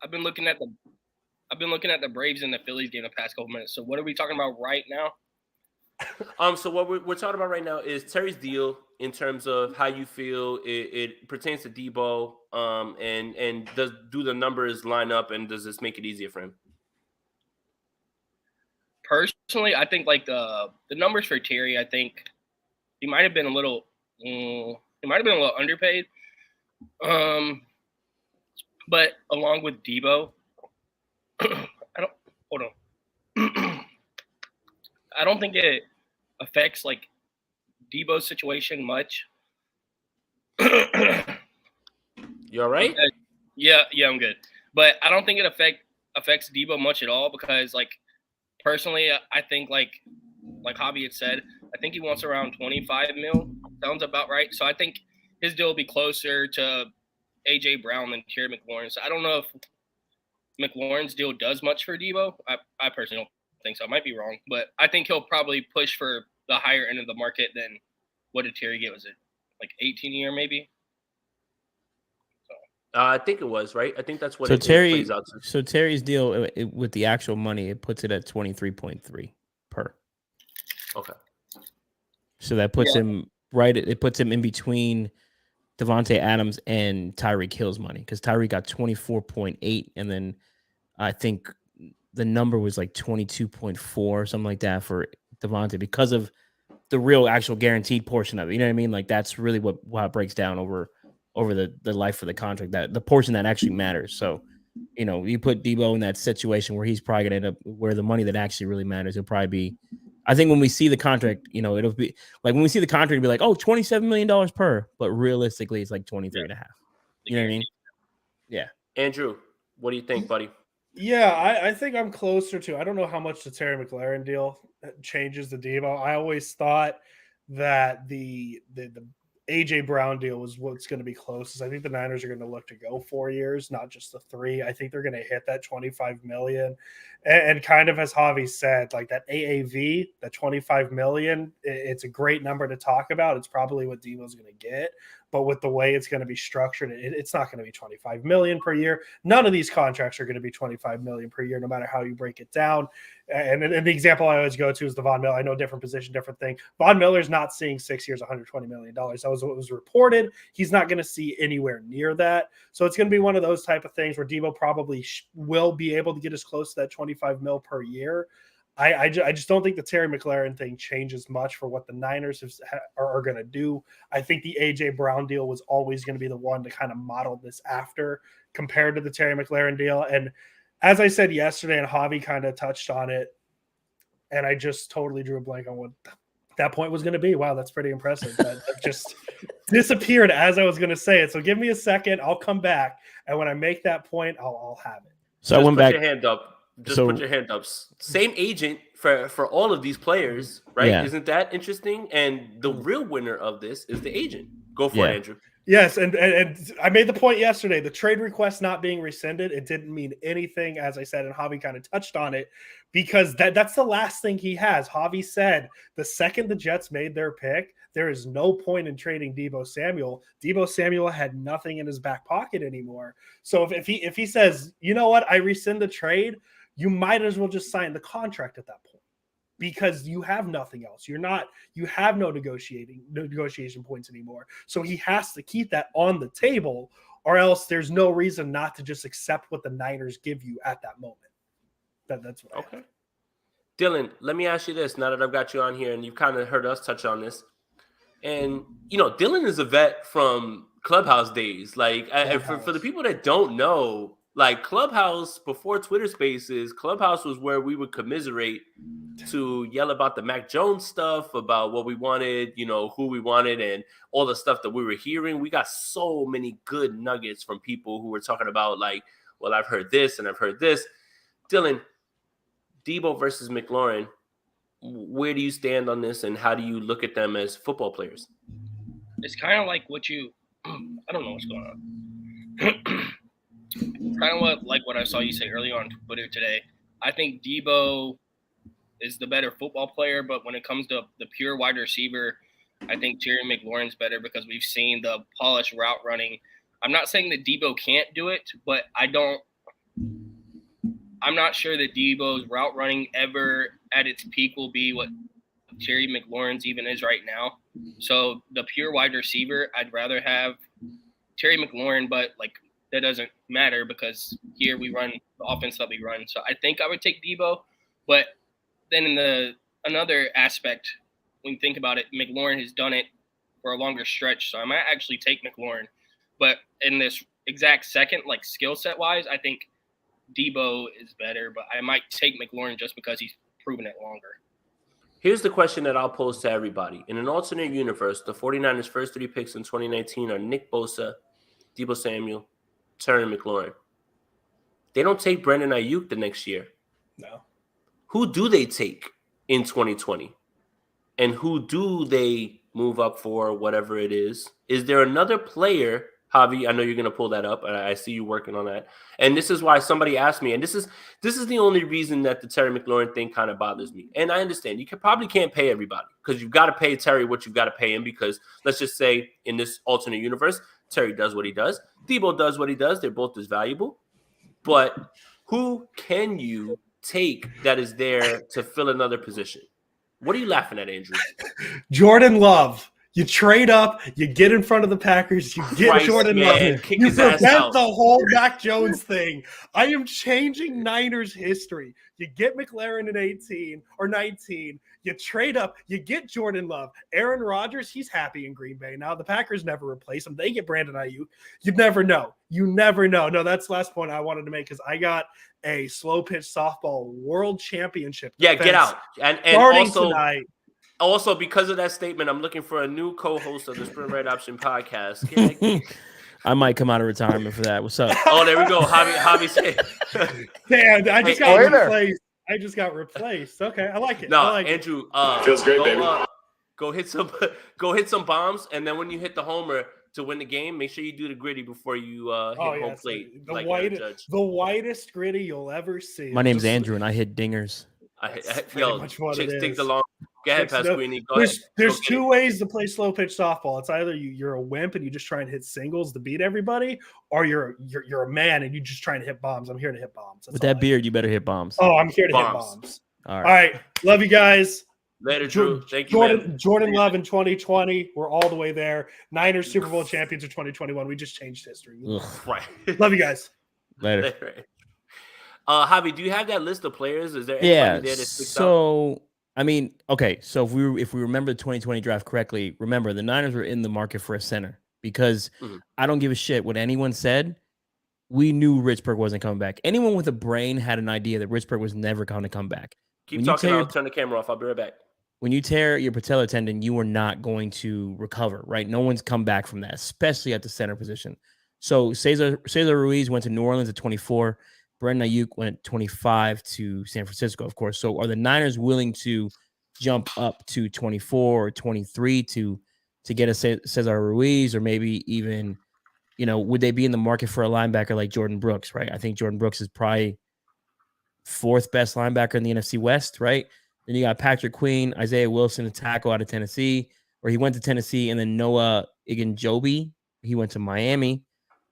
I've been looking at the Braves and the Phillies game the past couple minutes. So what are we talking about right now? So what we're talking about right now is Terry's deal in terms of how you feel it pertains to Deebo, and do the numbers line up, and does this make it easier for him? Personally, I think like the numbers for Terry, I think he might have been a little underpaid. But along with Deebo, I don't think it affects like Deebo's situation much. You all right? Yeah, I'm good. But I don't think it affects Deebo much at all because, like, personally, I think like Javi had said, I think he wants around 25 mil. Sounds about right. So I think his deal will be closer to AJ Brown than Terry McLaurin. So I don't know if McLaurin's deal does much for Deebo. I personally don't think so. I might be wrong, but I think he'll probably push for the higher end of the market than what did Terry get? Was it like 18 a year maybe? I think it was, right? I think that's what So it plays out to. So Terry's deal with the actual money, it puts it at 23.3 per. Okay. So that puts him right. It puts him in between Devontae Adams and Tyreek Hill's money, because Tyreek got 24.8, and then I think the number was like 22.4, something like that for Devontae, because of the real actual guaranteed portion of it. You know what I mean? Like that's really how it breaks down over the life of the contract, that the portion that actually matters. So, you know, you put Deebo in that situation where he's probably going to end up where the money that actually really matters, it'll probably be, I think when we see the contract, you know, it'll be like when we see the contract, it'll be like, oh, $27 million per, but realistically it's like 23 and a half. You know what I mean? Yeah. Andrew, what do you think, buddy? Yeah, I think I'm closer to. I don't know how much the Terry McLaurin deal changes the Deebo. I always thought that the AJ Brown deal was what's going to be closest. I think the Niners are going to look to go 4 years, not just the 3. I think they're going to hit that 25 million. And kind of as Javi said, like that AAV, that 25 million, it's a great number to talk about. It's probably what Deebo's going to get. But with the way it's going to be structured, it's not going to be 25 million per year. None of these contracts are going to be 25 million per year, no matter how you break it down. And the example I always go to is the Von Miller. I know different position, different thing. Von Miller's not seeing 6 years, $120 million. That was what was reported. He's not going to see anywhere near that. So it's going to be one of those type of things where Deebo probably will be able to get as close to that 25 mil per year. I just don't think the Terry McLaurin thing changes much for what the Niners are going to do. I think the A.J. Brown deal was always going to be the one to kind of model this after compared to the Terry McLaurin deal. And as I said yesterday, and Javi kind of touched on it, and I just totally drew a blank on what that point was going to be. Wow, that's pretty impressive. That just disappeared as I was going to say it. So give me a second. I'll come back. And when I make that point, I'll have it. So just I went put back. Your hand up. Just put your hand up. Same agent for all of these players, right? Yeah. Isn't that interesting? And the real winner of this is the agent. Go for it, Andrew. Yes, and I made the point yesterday, the trade request not being rescinded, it didn't mean anything, as I said, and Javi kind of touched on it, because that's the last thing he has. Javi said the second the Jets made their pick, there is no point in trading Deebo Samuel. Deebo Samuel had nothing in his back pocket anymore. So if he says, you know what, I rescind the trade, you might as well just sign the contract at that point, because you have nothing else. You have no negotiation points anymore. So he has to keep that on the table, or else there's no reason not to just accept what the Niners give you at that moment. That's what. Okay. Dylan, let me ask you this. Now that I've got you on here and you've kind of heard us touch on this, and you know, Dylan is a vet from Clubhouse days. Like for the people that don't know, like Clubhouse before Twitter Spaces, Clubhouse was where we would commiserate to yell about the Mac Jones stuff, about what we wanted, you know, who we wanted, and all the stuff that we were hearing. We got so many good nuggets from people who were talking about, like, well, I've heard this and I've heard this. Dylan, Deebo versus McLaurin, where do you stand on this, and how do you look at them as football players? It's kind of like what you – I don't know what's going on. It's kind of what I saw you say earlier on Twitter today. I think Deebo is the better football player, but when it comes to the pure wide receiver, I think Terry McLaurin's better, because we've seen the polished route running. I'm not saying that Deebo can't do it, but I'm not sure that Deebo's route running ever at its peak will be what Terry McLaurin's even is right now. So the pure wide receiver, I'd rather have Terry McLaurin, but like, that doesn't matter, because here we run the offense that we run. So I think I would take Deebo. But then in another aspect, when you think about it, McLaurin has done it for a longer stretch. So I might actually take McLaurin. But in this exact second, like skill set wise, I think Deebo is better. But I might take McLaurin just because he's proven it longer. Here's the question that I'll pose to everybody. In an alternate universe, the 49ers' first 3 picks in 2019 are Nick Bosa, Deebo Samuel, Terry McLaurin. They don't take Brandon Ayuk the next year. No. Who do they take in 2020? And who do they move up for, whatever it is? Is there another player, Javi? I know you're going to pull that up. I see you working on that. And this is why somebody asked me, and this is the only reason that the Terry McLaurin thing kind of bothers me. And I understand you probably can't pay everybody, because you've got to pay Terry what you've got to pay him, because let's just say in this alternate universe, Terry does what he does. Deebo does what he does. They're both as valuable. But who can you take that is there to fill another position? What are you laughing at, Andrew? Jordan Love. You trade up, you get in front of the Packers, you get Jordan Love. Kick You his ass prevent out. the whole Mac Jones thing. I am changing Niners history. You get McLaurin in 18 or 19. You trade up, you get Jordan Love. Aaron Rodgers, he's happy in Green Bay now. The Packers never replace him. They get Brandon Ayuk. You never know. You never know. No, that's the last point I wanted to make because I got a slow pitch softball world championship. Yeah, get out. And starting also tonight. Also, because of that statement, I'm looking for a new co-host of the Sprint Right Option podcast. I might come out of retirement for that. What's up? Oh, there we go. Javi said. Damn, I just got replaced. I just got replaced. Okay, I like it. No, I like Andrew, feels great, baby. Go hit some bombs, and then when you hit the homer to win the game, make sure you do the gritty before you hit home plate. The whitest gritty you'll ever see. My name's Andrew, and I hit dingers. Chicks dig the long. Go ahead, Pasquini. There's two ways to play slow pitch softball. It's either you're a wimp and you just try and hit singles to beat everybody, or you're a man and you just trying to hit bombs. I'm here to hit bombs. With that beard, you better hit bombs. Oh, I'm here to hit bombs. All right. Love you guys. Later, Drew. Thank you, Jordan Love in 2020. We're all the way there. Niners Super Bowl champions in 2021. We just changed history. Right. Love you guys. Later. Javi, do you have that list of players? Is there anybody there that sticks out? I mean, okay, so if we remember the 2020 draft correctly, remember the Niners were in the market for a center because I don't give a shit what anyone said. We knew Richburg wasn't coming back. Anyone with a brain had an idea that Richburg was never going to come back. Keep talking. I'll turn the camera off. I'll be right back. When you tear your patellar tendon, you are not going to recover, right? No one's come back from that, especially at the center position. So Cesar Ruiz went to New Orleans at 24. Brandon Ayuk went 25 to San Francisco, of course. So are the Niners willing to jump up to 24 or 23 to get a Cesar Ruiz, or maybe even, would they be in the market for a linebacker like Jordan Brooks, right? I think Jordan Brooks is probably fourth best linebacker in the NFC West, right? Then you got Patrick Queen, Isaiah Wilson, a tackle out of Tennessee, or he went to Tennessee, and then Noah Iginjobi, he went to Miami.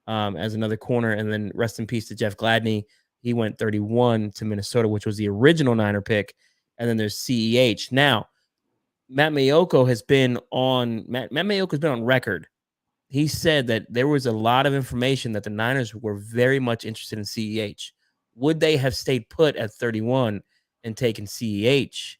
As another corner, and then rest in peace to Jeff Gladney. He went 31 to Minnesota, which was the original Niner pick. And then there's CEH. Now, Matt Mayoko's been on record. He said that there was a lot of information that the Niners were very much interested in CEH. Would they have stayed put at 31 and taken CEH?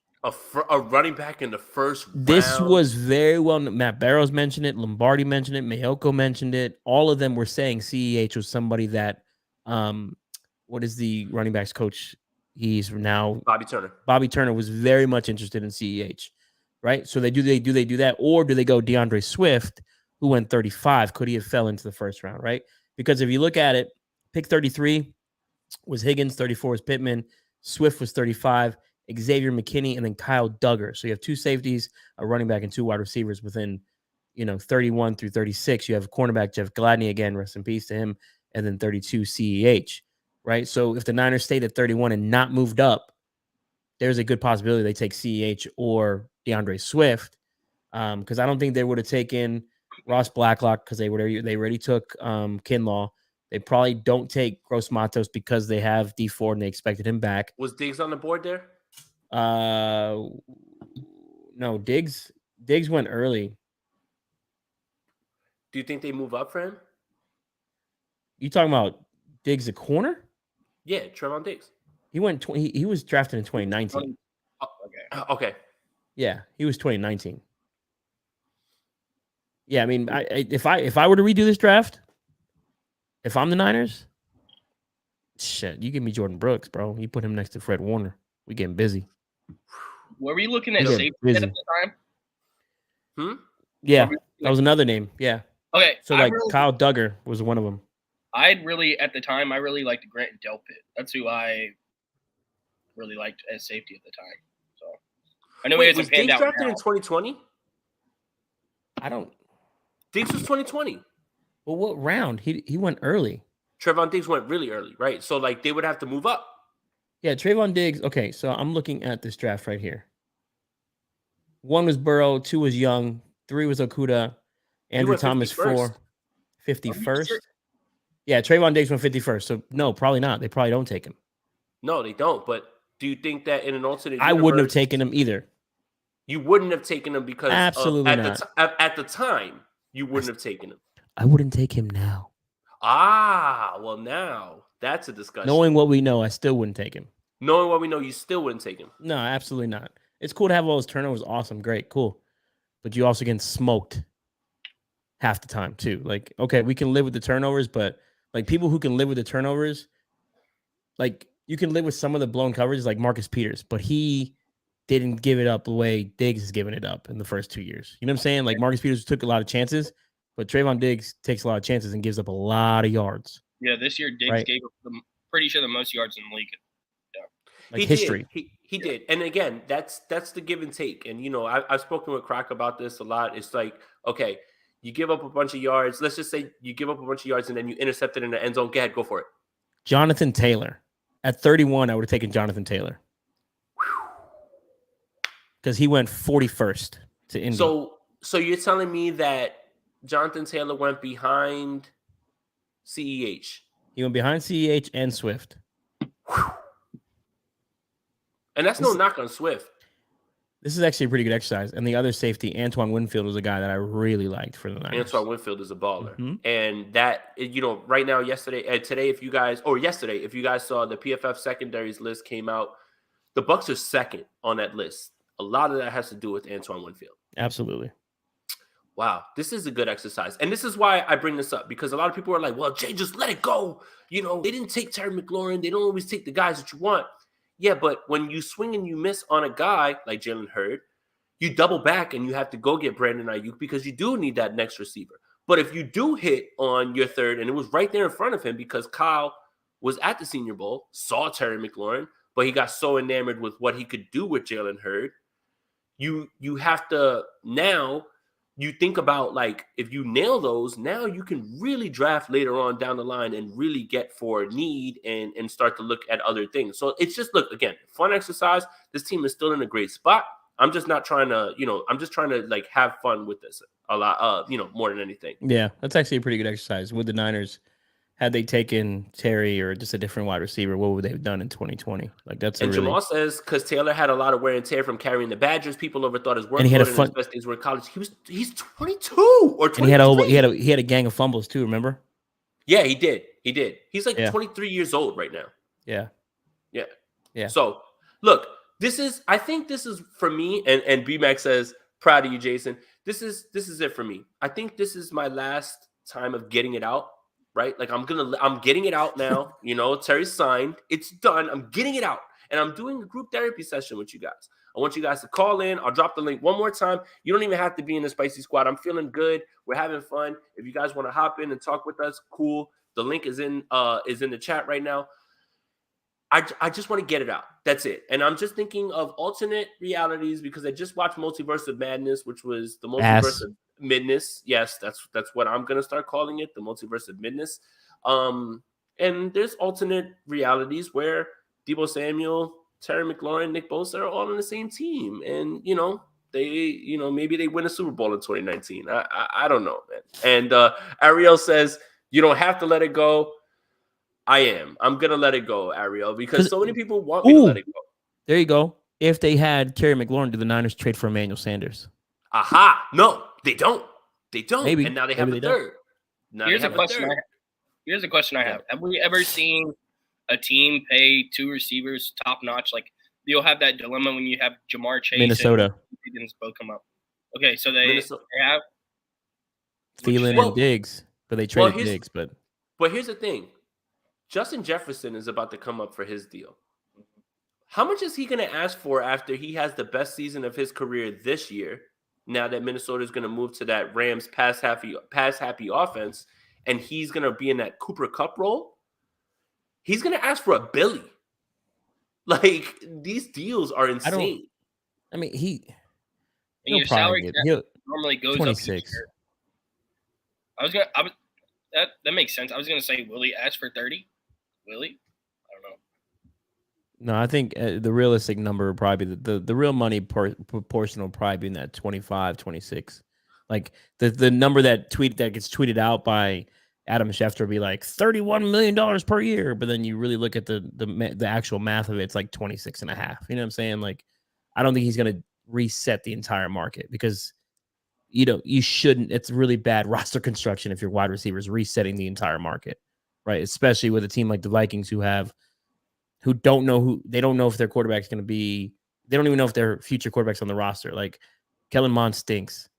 A running back in the first round. This was very well. Matt Barrows mentioned it. Lombardi mentioned it. Mayoko mentioned it. All of them were saying CEH was somebody that, what is the running backs coach? He's now Bobby Turner. Bobby Turner was very much interested in CEH, right? So they do that, or do they go DeAndre Swift, who went 35? Could he have fell into the first round, right? Because if you look at it, pick 33 was Higgins, 34 was Pittman, Swift was 35. Xavier McKinney, and then Kyle Duggar. So you have two safeties, a running back, and two wide receivers within, 31 through 36. You have a cornerback, Jeff Gladney, again, rest in peace to him, and then 32 CEH, right? So if the Niners stayed at 31 and not moved up, there's a good possibility they take CEH or DeAndre Swift, because I don't think they would have taken Ross Blacklock because they already took Kinlaw. They probably don't take Gross Matos because they have D Ford and they expected him back. Was Diggs on the board there? No, Diggs went early. Do you think they move up for him? You talking about Diggs, a corner? Yeah, Trevon Diggs. He went. He was drafted in 2019. Okay. Yeah, he was 2019. Yeah, I mean, if I were to redo this draft, if I'm the Niners, shit, you give me Jordan Brooks, bro. You put him next to Fred Warner. We getting busy. Were we looking at safety at the time? Yeah, that was another name. Yeah. Okay. So Kyle Duggar was one of them. I really liked Grant Delpit. That's who I really liked as safety at the time. So I know he hasn't panned out. Was Diggs drafted in 2020? Diggs was 2020. Well, what round? He went early. Trevon Diggs went really early, right? So they would have to move up. Yeah, Trayvon Diggs. Okay, so I'm looking at this draft right here. 1 was Burrow, 2 was Young, 3 was Okuda, Andrew Thomas 4, 51st. Yeah, Trayvon Diggs went 51st. So no, probably not. They probably don't take him. No, they don't. But do you think that in an alternate I wouldn't have universe, taken him either. You wouldn't have taken him because Absolutely at the time you wouldn't have taken him. I wouldn't take him now. Well, now that's a discussion. Knowing what we know, I still wouldn't take him. Knowing what we know, you still wouldn't take him. No, absolutely not. It's cool to have all those turnovers. Awesome, great, cool. But you also getting smoked half the time too. Like, okay, we can live with the turnovers, but like people who can live with the turnovers, like you can live with some of the blown coverages, like Marcus Peters, but he didn't give it up the way Diggs is giving it up in the first 2 years. You know what I'm saying? Like Marcus Peters took a lot of chances, but Trayvon Diggs takes a lot of chances and gives up a lot of yards. Yeah, this year Diggs gave up pretty sure the most yards in the league. Yeah, like history. He did, and again, that's the give and take. And I've spoken with Croc about this a lot. It's like, okay, you give up a bunch of yards. Let's just say you give up a bunch of yards and then you intercept it in the end zone. Go ahead, go for it. Jonathan Taylor at 31, I would have taken Jonathan Taylor. Because he went 41st to Indy. So you're telling me that Jonathan Taylor went behind CEH? He went behind CEH and Swift. And that's no knock on Swift. This is actually a pretty good exercise. And the other safety, Antoine Winfield, was a guy that I really liked for the Niners. Antoine Winfield is a baller. Mm-hmm. And that, right now, today, if you guys saw the PFF secondaries list came out, the Bucs are second on that list. A lot of that has to do with Antoine Winfield. Absolutely. Wow, this is a good exercise. And this is why I bring this up, because a lot of people are like, well, Jay, just let it go. They didn't take Terry McLaurin. They don't always take the guys that you want. Yeah, but when you swing and you miss on a guy like Jalen Hurd, you double back and you have to go get Brandon Ayuk because you do need that next receiver. But if you do hit on your third, and it was right there in front of him because Kyle was at the Senior Bowl, saw Terry McLaurin, but he got so enamored with what he could do with Jalen Hurd, you have to now – you think about, like, if you nail those, now you can really draft later on down the line and really get for need and start to look at other things. So it's just, look, again, fun exercise. This team is still in a great spot. I'm just not trying to, I'm just trying to, like, have fun with this a lot, more than anything. Yeah, that's actually a pretty good exercise. With the Niners, had they taken Terry or just a different wide receiver, what would they have done in 2020? Like, that's and Jamal says because Taylor had a lot of wear and tear from carrying the Badgers. People overthought his work. And he had a his best days were in college. He's 22 or 23. And he had a gang of fumbles too. Remember? Yeah, he did. He's like 23 years old right now. Yeah. So look, I think this is for me. And B-Mac says, proud of you, Jason. This is it for me. I think this is my last time of getting it out. Right? Like I'm getting it out now. Terry's signed. It's done. I'm getting it out. And I'm doing a group therapy session with you guys. I want you guys to call in. I'll drop the link one more time. You don't even have to be in the Spicy Squad. I'm feeling good. We're having fun. If you guys want to hop in and talk with us, cool. The link is in the chat right now. I just want to get it out. That's it. And I'm just thinking of alternate realities because I just watched Multiverse of Madness, which was the Multiverse of Midness. Yes, that's what I'm gonna start calling it, the Multiverse of Midness. And there's alternate realities where Deebo Samuel, Terry McLaurin, Nick Bosa are all on the same team, and maybe they win a Super Bowl in 2019. I don't know, man. And Ariel says you don't have to let it go. I'm gonna let it go, Ariel, because so many people want me to let it go. There you go. If they had Terry McLaurin, do the Niners trade for Emmanuel Sanders? Aha! No, they don't. Maybe. And now they have a third. Here's a question I have. Have we ever seen a team pay two receivers top notch? Like you'll have that dilemma when you have Jamar Chase, Minnesota, and both come up. Okay, so they have Thielen and Diggs, but they traded Diggs. But here's the thing: Justin Jefferson is about to come up for his deal. How much is he going to ask for after he has the best season of his career this year? Now that Minnesota is going to move to that Rams pass happy offense, and he's going to be in that Cooper Kupp role, he's going to ask for $1 billion. Like these deals are insane. Your salary normally goes 26. up. That makes sense. I was going to say, will he ask for 30? Will he? I don't know. No, I think the realistic number would probably be the real money proportion will probably be in that 25, 26. Like the number that gets tweeted out by Adam Schefter would be like $31 million per year, but then you really look at the actual math of it, it's like 26 and a half. You know what I'm saying? Like, I don't think he's going to reset the entire market because you shouldn't. It's really bad roster construction if your wide receivers resetting the entire market, right? Especially with a team like the Vikings who don't know if their quarterback's going to be. They don't even know if their future quarterback's on the roster. Like Kellen Mond stinks.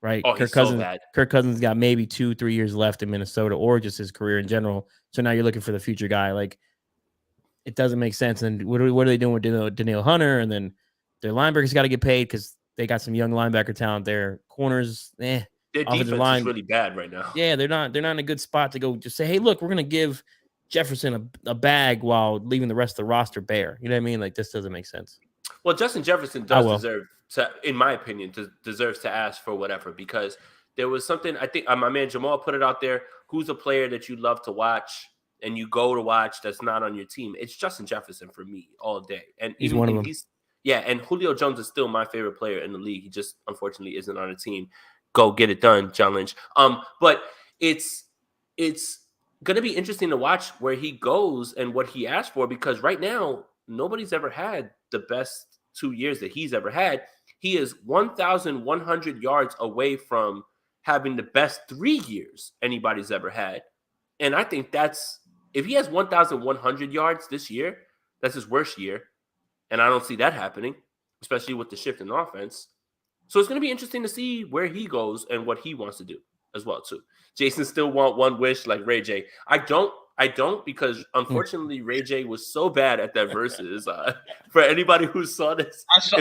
Right. Oh, he's so bad. Kirk Cousins got maybe 2-3 years left in Minnesota or just his career in general. So now you're looking for the future guy. Like, it doesn't make sense. And what are they doing with Danielle Hunter? And then their linebackers got to get paid because they got some young linebacker talent there. Corners, Their defense is really bad right now. Yeah, they're not in a good spot to go just say, hey, look, we're going to give Jefferson a bag while leaving the rest of the roster bare. You know what I mean? Like, this doesn't make sense. Well, Justin Jefferson does deserve to, in my opinion, deserves to ask for whatever, because there was something, I think my man Jamal put it out there. Who's a player that you love to watch and you go to watch that's not on your team? It's Justin Jefferson for me all day. And he's one of them. And Julio Jones is still my favorite player in the league. He just unfortunately isn't on a team. Go get it done, John Lynch. But it's going to be interesting to watch where he goes and what he asked for, because right now nobody's ever had the best 2 years that he's ever had. He is 1,100 yards away from having the best 3 years anybody's ever had. And I think if he has 1,100 yards this year, that's his worst year. And I don't see that happening, especially with the shift in offense. So it's going to be interesting to see where he goes and what he wants to do as well, too. Jason still want one wish like Ray J. I don't, because unfortunately Ray J was so bad at that versus. For anybody who saw this, I saw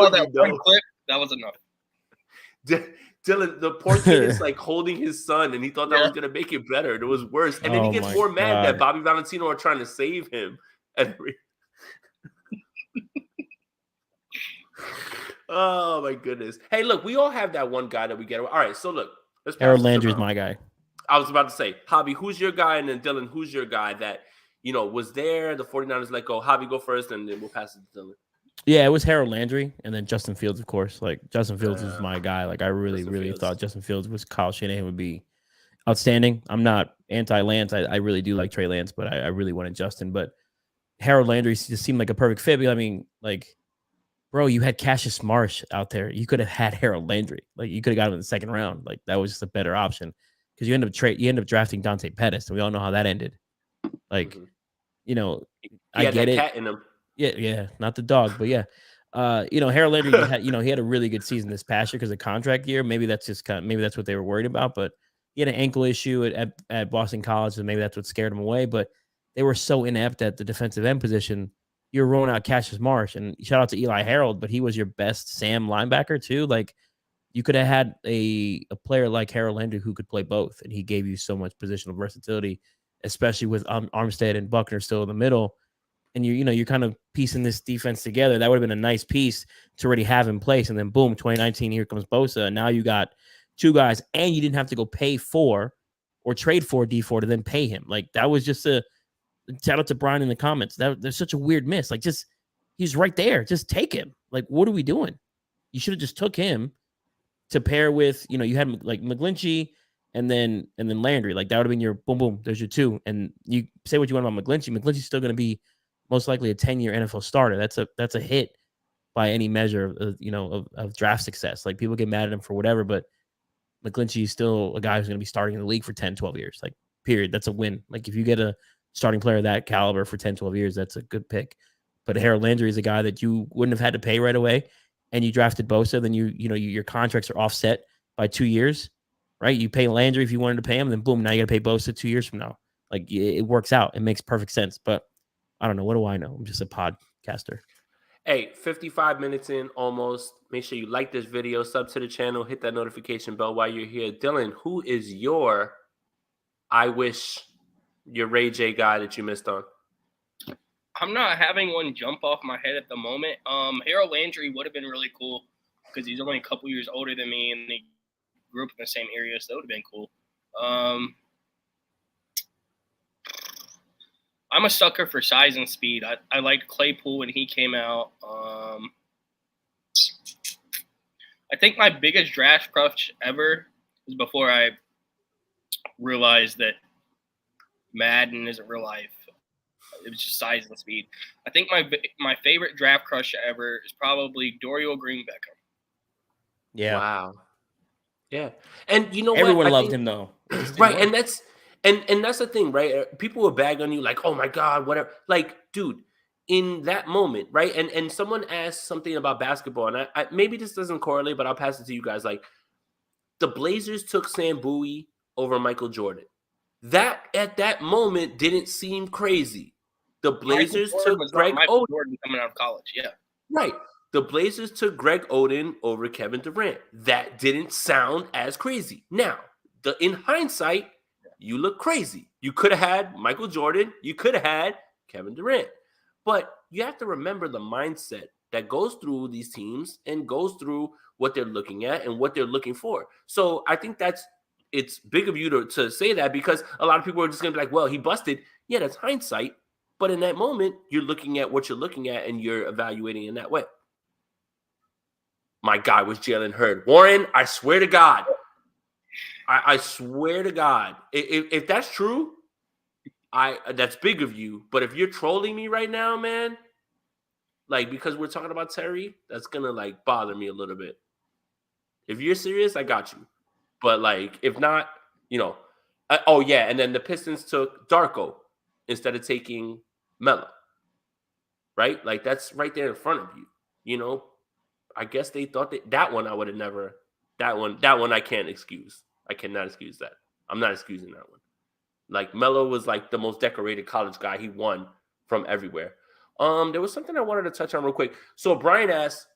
that one clip, that was enough. Dylan, the poor kid is like holding his son, and he thought that was going to make it better. It was worse. And then he gets more mad that Bobby Valentino are trying to save him. Oh, my goodness. Hey, look, we all have that one guy that we get. All right, so look. Harold Landry's my guy. I was about to say, Javi, who's your guy? And then Dylan, who's your guy that, was there? The 49ers let go. Javi, go first, and then we'll pass it to Dylan. Yeah, it was Harold Landry, and then Justin Fields, of course. Like, Justin Fields is my guy. Like, I really thought Justin Fields was Kyle Shanahan would be outstanding. I'm not anti-Lance. I really do like Trey Lance, but I really wanted Justin. But Harold Landry just seemed like a perfect fit. I mean, like, bro, you had Cassius Marsh out there. You could have had Harold Landry. Like, you could have got him in the second round. Like, that was just a better option. Because you end up drafting Dante Pettis, and we all know how that ended. Like, I get it. Cat in him. Yeah, not the dog, but yeah. Harold Landry he had a really good season this past year because of contract year. Maybe that's what they were worried about. But he had an ankle issue at Boston College, and maybe that's what scared him away. But they were so inept at the defensive end position. You're rolling out Cassius Marsh, and shout out to Eli Harold, but he was your best Sam linebacker too. Like, you could have had a player like Harold Landry who could play both, and he gave you so much positional versatility, especially with Armstead and Buckner still in the middle. And you're kind of piecing this defense together. That would have been a nice piece to already have in place. And then boom, 2019, here comes Bosa. And now you got two guys, and you didn't have to go pay for or trade for D4 to then pay him. Like, that was just a shout out to Brian in the comments. There's such a weird miss. Like, just he's right there. Just take him. Like, what are we doing? You should have just took him to pair with, you had like McGlinchey and then Landry. Like, that would have been your boom, boom. There's your two. And you say what you want about McGlinchey. McGlinchey's still going to be most likely a 10-year NFL starter. That's a hit by any measure of draft success. Like, people get mad at him for whatever, but McGlinchey is still a guy who's going to be starting in the league for 10, 12 years. Like, period. That's a win. Like, if you get a starting player of that caliber for 10, 12 years, that's a good pick. But Harold Landry is a guy that you wouldn't have had to pay right away, and you drafted Bosa, then your contracts are offset by 2 years, right? You pay Landry if you wanted to pay him, then boom, now you got to pay Bosa 2 years from now. Like, it works out. It makes perfect sense. But I don't know. What do I know? I'm just a podcaster. Hey, 55 minutes in almost. Make sure you like this video, sub to the channel, hit that notification bell while you're here. Dylan, who is your Ray J guy that you missed on? I'm not having one jump off my head at the moment. Harold Landry would have been really cool because he's only a couple years older than me, and they grew up in the same area, so that would have been cool. I'm a sucker for size and speed. I liked Claypool when he came out. I think my biggest draft crush ever was before I realized that Madden isn't real life. It was just size and speed. I think my favorite draft crush ever is probably Dorial Green-Beckham. Yeah. Wow. Yeah. And you know Everyone what? loved him though. Right. And that's the thing, right? People will bag on you like, oh my God, whatever. Like, dude, in that moment, right? And someone asked something about basketball, and I maybe this doesn't correlate, but I'll pass it to you guys. Like, the Blazers took Sam Bowie over Michael Jordan. That at that moment didn't seem crazy. The Blazers took Greg Oden. Jordan coming out of college, yeah. Right. The Blazers took Greg Oden over Kevin Durant. That didn't sound as crazy. Now, in hindsight, you look crazy. You could have had Michael Jordan. You could have had Kevin Durant. But you have to remember the mindset that goes through these teams and goes through what they're looking at and what they're looking for. So I think it's big of you to say that, because a lot of people are just going to be like, well, he busted. Yeah, that's hindsight. But in that moment, you're looking at what you're looking at and you're evaluating in that way. My guy was Jalen Hurd. Warren, I swear to God. I swear to God. If that's true, that's big of you. But if you're trolling me right now, man, like, because we're talking about Terry, that's going to, like, bother me a little bit. If you're serious, I got you. But, like, if not, you know. Oh, yeah, and then the Pistons took Darko instead of taking Melo, right? Like, that's right there in front of you, you know? I guess they thought that one I would have never – that one I can't excuse. I cannot excuse that. I'm not excusing that one. Like, Melo was, like, the most decorated college guy. He won from everywhere. There was something I wanted to touch on real quick. So Brian asked,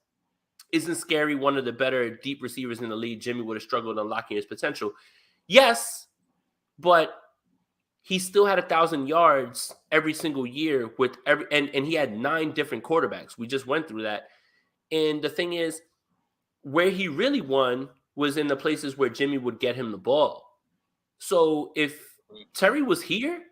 isn't Scary one of the better deep receivers in the league? Jimmy would have struggled unlocking his potential. Yes, but he still had 1,000 yards every single year with and he had 9 different quarterbacks. We just went through that. And the thing is, where he really won was in the places where Jimmy would get him the ball. So if Terry was here,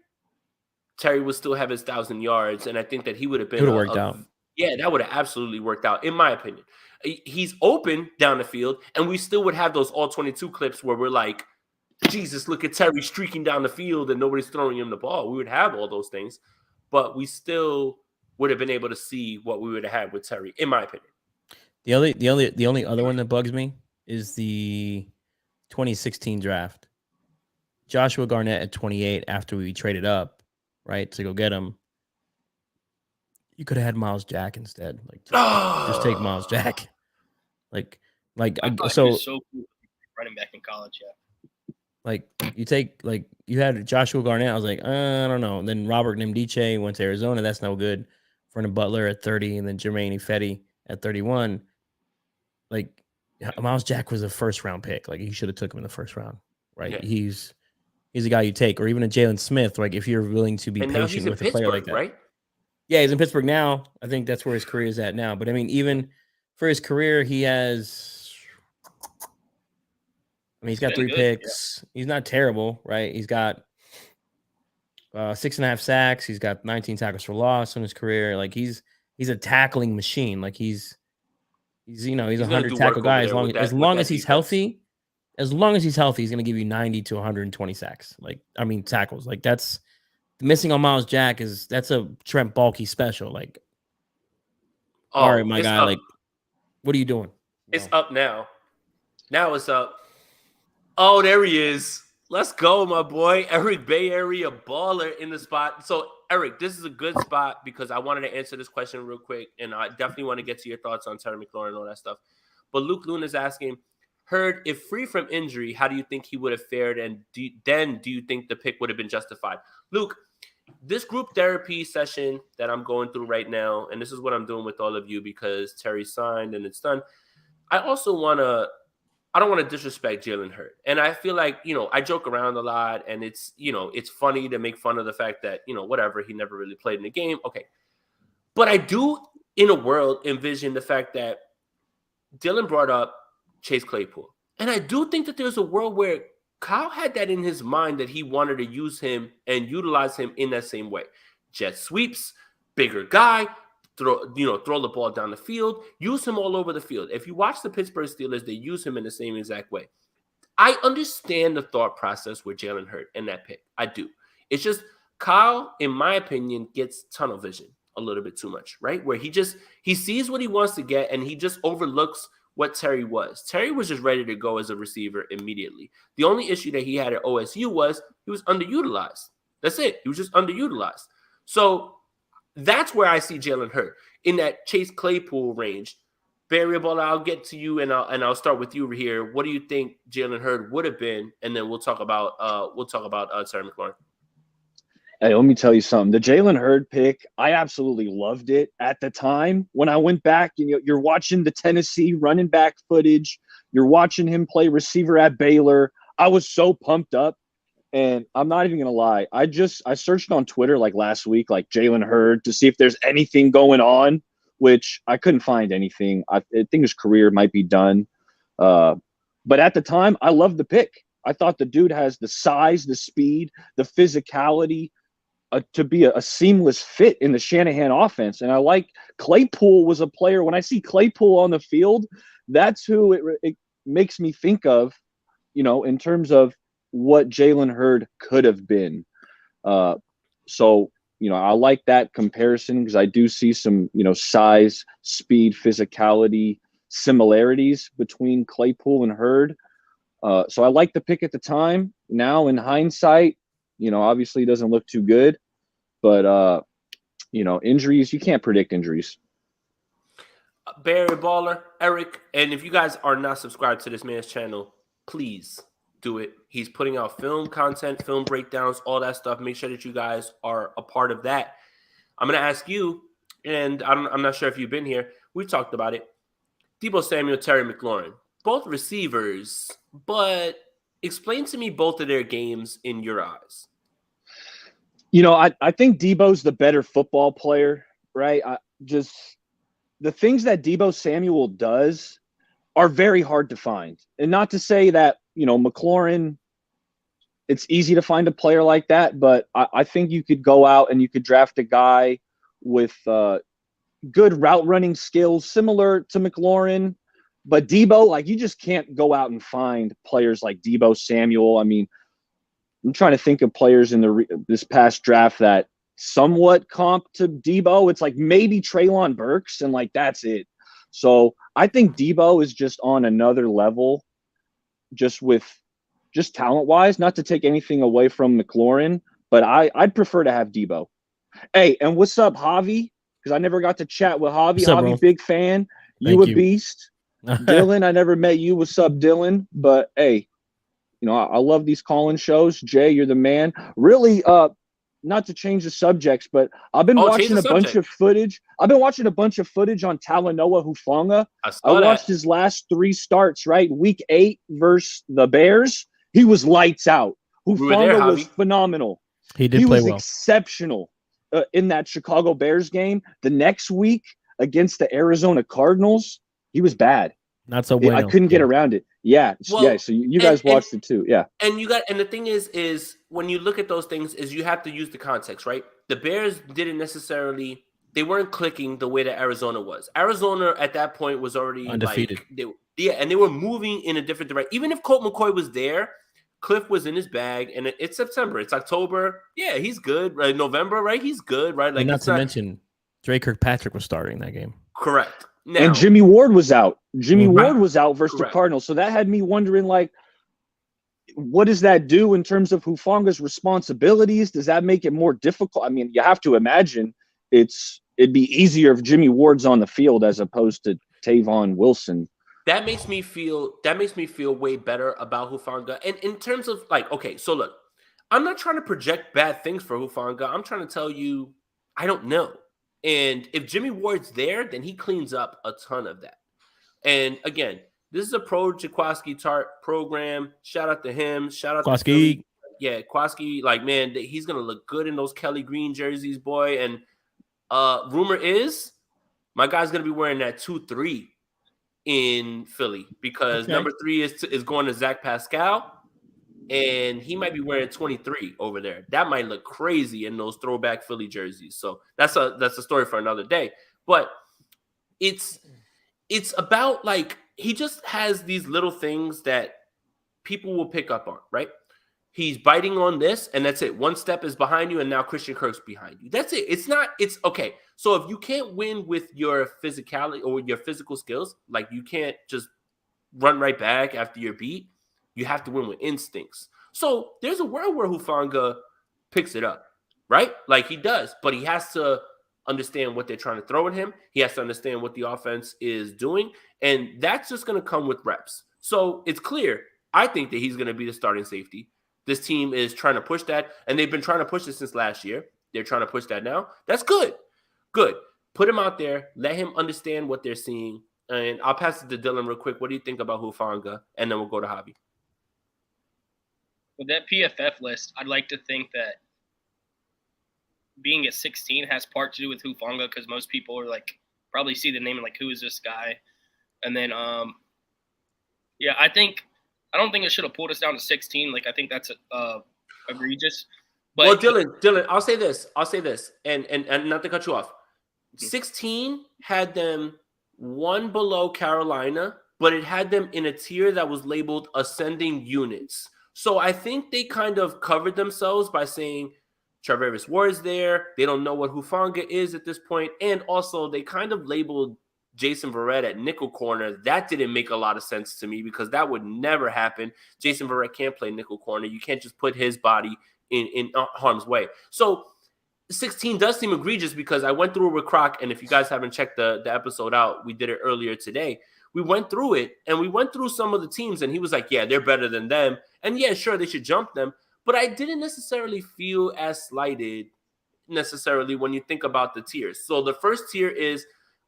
Terry would still have his 1,000 yards, and I think that he would have been worked out. Yeah, that would have absolutely worked out, in my opinion. He's open down the field, and we still would have those all 22 clips where we're like, Jesus, look at Terry streaking down the field and nobody's throwing him the ball. We would have all those things, but we still would have been able to see what we would have had with Terry, in my opinion. The only other one that bugs me is the 2016 draft. Joshua Garnett at 28 after we traded up, right, to go get him. You could have had Miles Jack instead. Like, just take Miles Jack. Like so. He was so cool running back in college, yeah. Like, you had Joshua Garnett. I was like, I don't know. And then Robert Nimdiche went to Arizona. That's no good. Vernon Butler at 30, and then Jermaine Ifedi at 31. Like, Miles Jack was a first-round pick. Like, he should have took him in the first round, right? Yeah. He's a guy you take, or even a Jalen Smith. Like, if you're willing to be patient with a player like that, right? Yeah, he's in Pittsburgh now. I think that's where his career is at now. But I mean, even for his career, he has. I mean, he's got 3 picks. Yeah. He's not terrible, right? He's got 6.5 sacks. He's got 19 tackles for loss in his career. Like, he's a tackling machine. Like, he's a 100 tackle guy as long as he's healthy. As long as he's healthy, he's going to give you 90 to 120 sacks. Like, I mean, tackles. Like, that's missing on Miles Jack that's a Trent Baalke special. Like, all right, my guy. Up. Like, what are you doing? It's up now. Now it's up. Oh, there he is. Let's go, my boy. Eric, Bay Area baller in the spot. So, Eric, this is a good spot because I wanted to answer this question real quick, and I definitely want to get to your thoughts on Terry McLaurin and all that stuff. But Luke Luna is asking, Hurd, if free from injury, how do you think he would have fared? And do you think the pick would have been justified? Luke, this group therapy session that I'm going through right now, and this is what I'm doing with all of you because Terry signed and it's done. I don't want to disrespect Jalen Hurd. And I feel like, I joke around a lot and it's funny to make fun of the fact that, whatever, he never really played in the game. Okay. But I do, in a world, envision the fact that Dylan brought up Chase Claypool. And I do think that there's a world where Kyle had that in his mind that he wanted to use him and utilize him in that same way. Jet sweeps, bigger guy, throw the ball down the field, use him all over the field. If you watch the Pittsburgh Steelers, they use him in the same exact way. I understand the thought process with Jalen Hurd and that pick. I do. It's just Kyle, in my opinion, gets tunnel vision a little bit too much, right? Where he sees what he wants to get and he just overlooks what Terry was. Terry was just ready to go as a receiver immediately. The only issue that he had at OSU was he was underutilized. That's it. He was just underutilized. So that's where I see Jalen Hurd in that Chase Claypool range. Variable, I'll get to you and I'll start with you here. What do you think Jalen Hurd would have been? And then we'll talk about Terry McLaurin. Hey, let me tell you something. The Jalen Hurd pick, I absolutely loved it at the time. When I went back, you're watching the Tennessee running back footage. You're watching him play receiver at Baylor. I was so pumped up. And I'm not even going to lie. I searched on Twitter like last week, like Jalen Hurd, to see if there's anything going on, which I couldn't find anything. I think his career might be done. But at the time, I loved the pick. I thought the dude has the size, the speed, the physicality, to be a seamless fit in the Shanahan offense. And I like Claypool was a player. When I see Claypool on the field, that's who it makes me think of, in terms of what Jalen Hurd could have been. So, I like that comparison because I do see some, size, speed, physicality similarities between Claypool and Hurd. So I like the pick at the time. Now in hindsight, obviously it doesn't look too good, but injuries, you can't predict injuries. Barry Baller, Eric, and if you guys are not subscribed to this man's channel, please do it. He's putting out film content, film breakdowns, all that stuff. Make sure that you guys are a part of that. I'm going to ask you, and I'm not sure if you've been here. We talked about it. Deebo Samuel, Terry McLaurin, both receivers, but explain to me both of their games in your eyes. I think Deebo's the better football player, right? The things that Deebo Samuel does are very hard to find. And not to say that, McLaurin, it's easy to find a player like that, but I think you could go out and you could draft a guy with good route running skills, similar to McLaurin. But Deebo, you just can't go out and find players like Deebo Samuel. I mean, I'm trying to think of players in this past draft that somewhat comp to Deebo. It's like maybe Treylon Burks, and that's it. So I think Deebo is just on another level, just talent-wise, not to take anything away from McLaurin, but I'd prefer to have Deebo. Hey, and what's up, Javi? Because I never got to chat with Javi. What's up, Javi, bro? big fan. Thank you. Beast. Dylan, I never met you. What's up, Dylan? But, hey, I love these call-in shows. Jay, you're the man. Really, not to change the subjects, but I've been watching a bunch of footage. I've been watching a bunch of footage on Talanoa Hufanga. I watched his last 3 starts, right? Week 8 versus the Bears. He was lights out. Hufanga was phenomenal. He play was well. Exceptional in that Chicago Bears game. The next week against the Arizona Cardinals, he was bad. Not so well. I couldn't get around it. Yeah. Well, yeah. So you guys watched it too. Yeah. And the thing is when you look at those things is you have to use the context, right? The Bears didn't necessarily, they weren't clicking the way that Arizona was. Arizona at that point was already undefeated. And they were moving in a different direction. Even if Colt McCoy was there, Cliff was in his bag, and it's September. It's October. Yeah, he's good. Right? November, right? He's good, right? Not to mention, Dre Kirkpatrick was starting that game. Correct. Now, and Jimmy Ward was out. Ward was out versus the Cardinals. So that had me wondering, what does that do in terms of Hufanga's responsibilities? Does that make it more difficult? I mean, you have to imagine it'd be easier if Jimmy Ward's on the field as opposed to Tavon Wilson. That makes me feel way better about Hufanga. And in terms of okay, so look, I'm not trying to project bad things for Hufanga. I'm trying to tell you, I don't know. And if Jimmy Ward's there, then he cleans up a ton of that. And again, this is a pro Jaquaski Tart program. Shout out to him. Shout out to Philly. Yeah, Kwaski, man, he's gonna look good in those Kelly Green jerseys, boy. And rumor is my guy's gonna be wearing that 2-3 in Philly because number 3 is going to Zach Pascal. And he might be wearing 23 over there. That might look crazy in those throwback Philly jerseys. So that's a story for another day. But it's about like he just has these little things that people will pick up on, right? He's biting on this, and that's it. One step is behind you, and now Christian Kirk's behind you. That's it. It's okay. So if you can't win with your physicality or your physical skills, like you can't just run right back after you're beat, you have to win with instincts. So there's a world where Hufanga picks it up, right? Like he does, but he has to understand what they're trying to throw at him. He has to understand what the offense is doing, and that's just going to come with reps. So it's clear, I think, that he's going to be the starting safety. This team is trying to push that, and they've been trying to push it since last year. They're trying to push that now. That's good. Good. Put him out there. Let him understand what they're seeing. And I'll pass it to Dylan real quick. What do you think about Hufanga? And then we'll go to Javi. With that PFF list, I'd like to think that being at 16 has part to do with Hufanga, because most people are like probably see the name and like, who is this guy? And then I don't think it should have pulled us down to 16. Like, I think that's egregious. But well, Dylan, I'll say this, and not to cut you off. 16 had them one below Carolina, but it had them in a tier that was labeled ascending units. So I think they kind of covered themselves by saying Charvarius Ward's there. They don't know what Hufanga is at this point. And also they kind of labeled Jason Verrett at nickel corner. That didn't make a lot of sense to me because that would never happen. Jason Verrett can't play nickel corner. You can't just put his body in harm's way. So 16 does seem egregious because I went through it with Croc, and if you guys haven't checked the episode out, we did it earlier today. We went through it, and we went through some of the teams, and he was like, yeah, they're better than them. And yeah, sure, they should jump them. But I didn't necessarily feel as slighted necessarily when you think about the tiers. So the first tier is,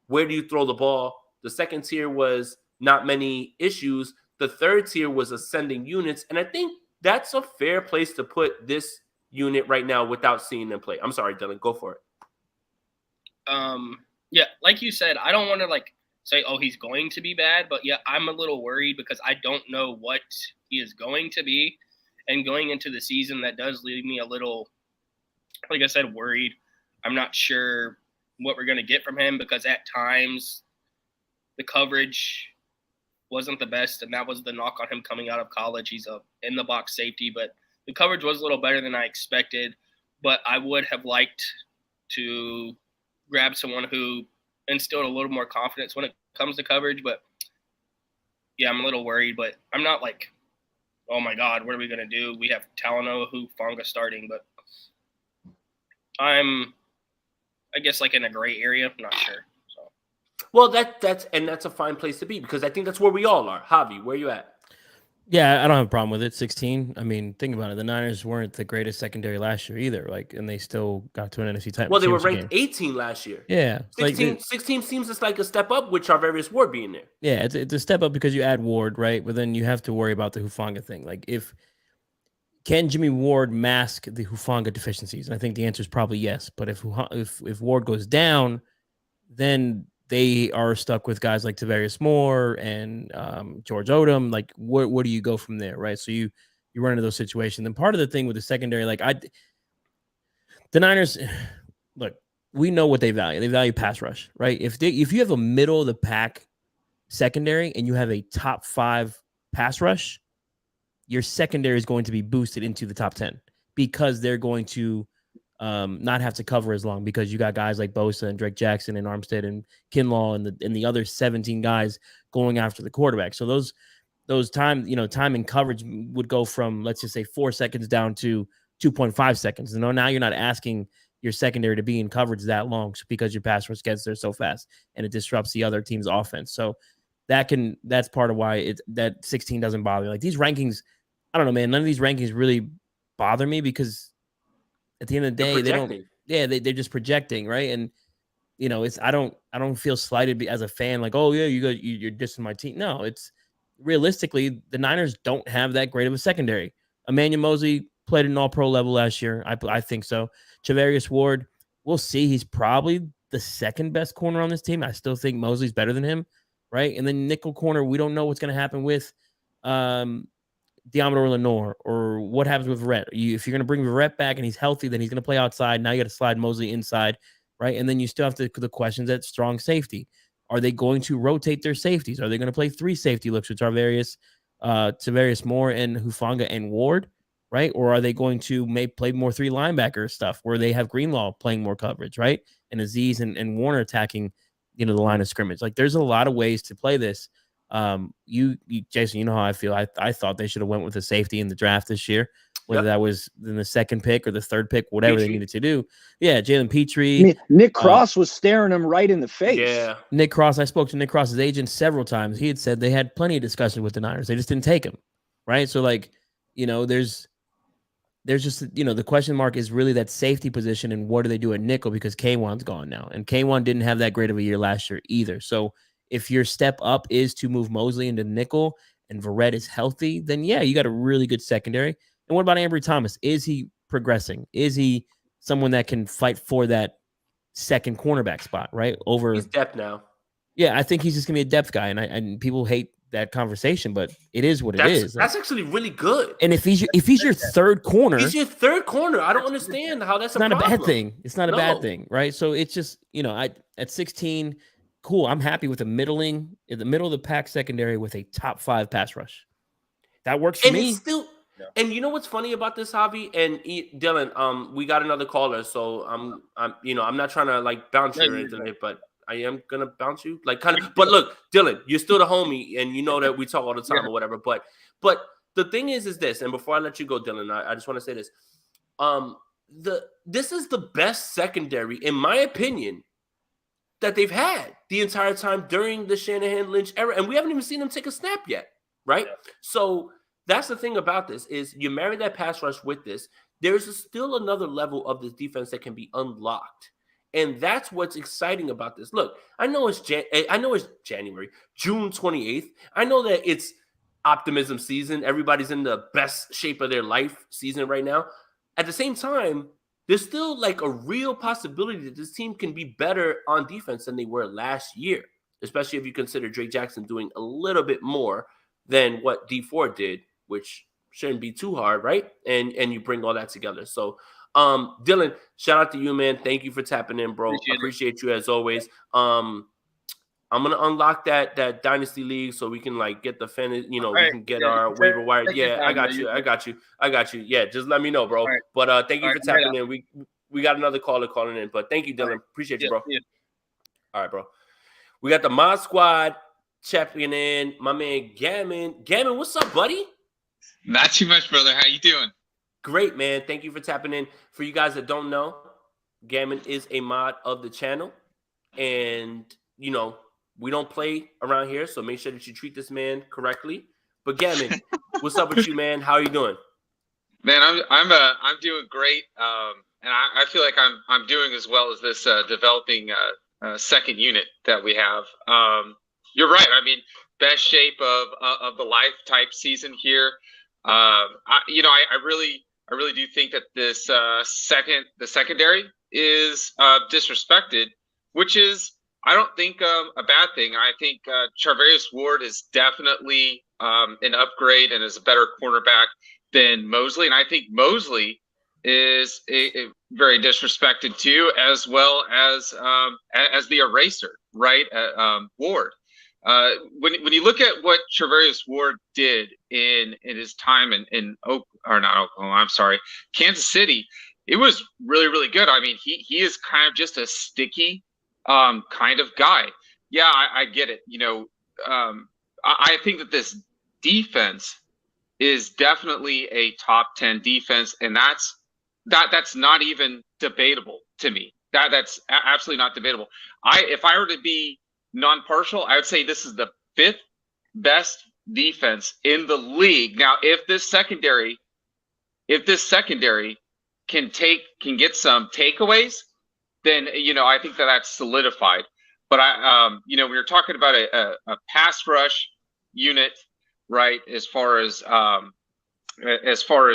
where do you throw the ball? The second tier was not many issues. The third tier was ascending units. And I think that's a fair place to put this unit right now without seeing them play. I'm sorry, Dylan, go for it. Yeah, like you said, I don't want to like say, oh, he's going to be bad. But yeah, I'm a little worried because I don't know what he is going to be. And going into the season, that does leave me a little, like I said, worried. I'm not sure what we're going to get from him because at times the coverage wasn't the best, and that was the knock on him coming out of college. He's a in-the-box safety, but the coverage was a little better than I expected. But I would have liked to grab someone who instilled a little more confidence when it comes to coverage. But, yeah, I'm a little worried, but I'm not like, oh, my God, what are we going to do? We have Talanoa Hufanga starting, but I'm – I guess like in a gray area. I'm not sure. So. Well, that's a fine place to be because I think that's where we all are. Javi, where you at? Yeah, I don't have a problem with it. 16. I mean, think about it. The Niners weren't the greatest secondary last year either. Like, and they still got to an NFC title. Well, they were ranked 18 last year. Yeah, 16 seems just like a step up with Charvarius Ward being there. Yeah, it's a step up because you add Ward, right? But then you have to worry about the Hufanga thing. Like, can Jimmy Ward mask the Hufanga deficiencies? And I think the answer is probably yes. But if Ward goes down, then they are stuck with guys like Tavarius Moore and George Odom. Like, where do you go from there, right? So you run into those situations. And part of the thing with the secondary, like the Niners, look, we know what they value. They value pass rush, right? If you have a middle of the pack secondary and you have a top 5 pass rush, your secondary is going to be boosted into the top 10 because they're going to not have to cover as long because you got guys like Bosa and Drake Jackson and Armstead and Kinlaw and the other 17 guys going after the quarterback. So those time and coverage would go from, let's just say 4 seconds down to 2.5 seconds. And now you're not asking your secondary to be in coverage that long because your pass rush gets there so fast and it disrupts the other team's offense. So that's part of why that 16 doesn't bother me. Like these rankings, I don't know, man. None of these rankings really bother me because at the end of the day, they're just projecting, right? And I don't feel slighted as a fan, like, oh yeah, you're dissing my team. No, it's realistically the Niners don't have that great of a secondary. Emmanuel Mosley played at an All-Pro level last year. I think so. Charvarius Ward, we'll see. He's probably the second best corner on this team. I still think Mosley's better than him, right? And then nickel corner, we don't know what's going to happen with Diamador Lenore or what happens with Verrett. If you're going to bring Verrett back and he's healthy, then he's going to play outside. Now you got to slide Mosley inside. right? And then you still have the questions at strong safety. Are they going to rotate their safeties? Are they going to play 3 safety looks, which are Tavares Moore and Hufanga and Ward, right? Or are they going to play more 3 linebacker stuff where they have Greenlaw playing more coverage, right? And Aziz and Warner attacking, the line of scrimmage. Like, there's a lot of ways to play this. You Jason, you know how I feel. I thought they should have went with a safety in the draft this year, whether that was in the 2nd pick or the 3rd pick, whatever they needed to do. Yeah, Jalen Petrie. Nick Cross was staring him right in the face. Yeah, Nick Cross. I spoke to Nick Cross's agent several times. He had said they had plenty of discussion with the Niners. They just didn't take him, right? So, like, there's just, the question mark is really that safety position and what do they do at nickel, because K1's gone now. And K1 didn't have that great of a year last year either. So if your step up is to move Mosley into nickel and Verrett is healthy, then yeah, you got a really good secondary. And what about Ambry Thomas? Is he progressing? Is he someone that can fight for that second cornerback spot, right? he's depth now. Yeah, I think he's just going to be a depth guy. And people hate that conversation, but it is what it is. That's actually really good. And if he's your third corner, he's your third corner. I don't understand how that's not a bad thing. It's not a bad thing, right? So it's just, at 16, cool. I'm happy with in the middle of the pack secondary with a top 5 pass rush. That works for me. It's still, and you know what's funny about this, Javi and Dylan? We got another caller, so I'm not trying to like bounce you or anything, but I am gonna bounce you, like, kind of. But look, Dylan, you're still the homie, and you know that we talk all the time or whatever. But the thing is this, and before I let you go, Dylan, I just want to say this. This is the best secondary, in my opinion, that they've had the entire time during the Shanahan Lynch era, and we haven't even seen them take a snap yet, right? Yeah. So that's the thing about this is you marry that pass rush with this. There's still another level of this defense that can be unlocked. And that's what's exciting about this. Look, I know it's January, June 28th. I know that it's optimism season. Everybody's in the best shape of their life season right now. At the same time, there's still like a real possibility that this team can be better on defense than they were last year, especially if you consider Drake Jackson doing a little bit more than what D4 did, which shouldn't be too hard, right? And you bring all that together. So, Dylan, shout out to you, man. Thank you for tapping in, bro. Appreciate you as always. I'm gonna unlock that dynasty league so we can like get the fan. We can get our waiver wire. Yeah, I got you. Yeah, just let me know, bro. Right. But thank you for tapping in. We got another caller calling in, but thank you, Dylan. Appreciate you, bro. Yeah. All right, bro. We got the Mod Squad champion in, my man Gammon. Gammon, what's up, buddy? Not too much, brother. How you doing? Great, man. Thank you for tapping in. For you guys that don't know, Gammon is a mod of the channel. And, we don't play around here, so make sure that you treat this man correctly. But Gammon, what's up with you, man? How are you doing? Man, I'm doing great. And I feel like I'm doing as well as this developing second unit that we have. You're right. I mean, best shape of the life type season here. I really do think that this the secondary is disrespected, which is, I don't think a bad thing. I think Charvarius Ward is definitely an upgrade and is a better cornerback than Mosley, and I think Mosley is a very disrespected too, as well as the eraser, right? Ward. When you look at what Charvarius Ward did in his time in Kansas City, it was really, really good. I mean, he is kind of just a sticky kind of guy. Yeah, I get it. I think that this defense is definitely a top 10 defense, and that's not even debatable to me. That's absolutely not debatable. If I were to be non-partial, I would say this is the 5th best defense in the league. Now, if this secondary can get some takeaways, then I think that's solidified. But when you're talking about a pass rush unit, right, as far as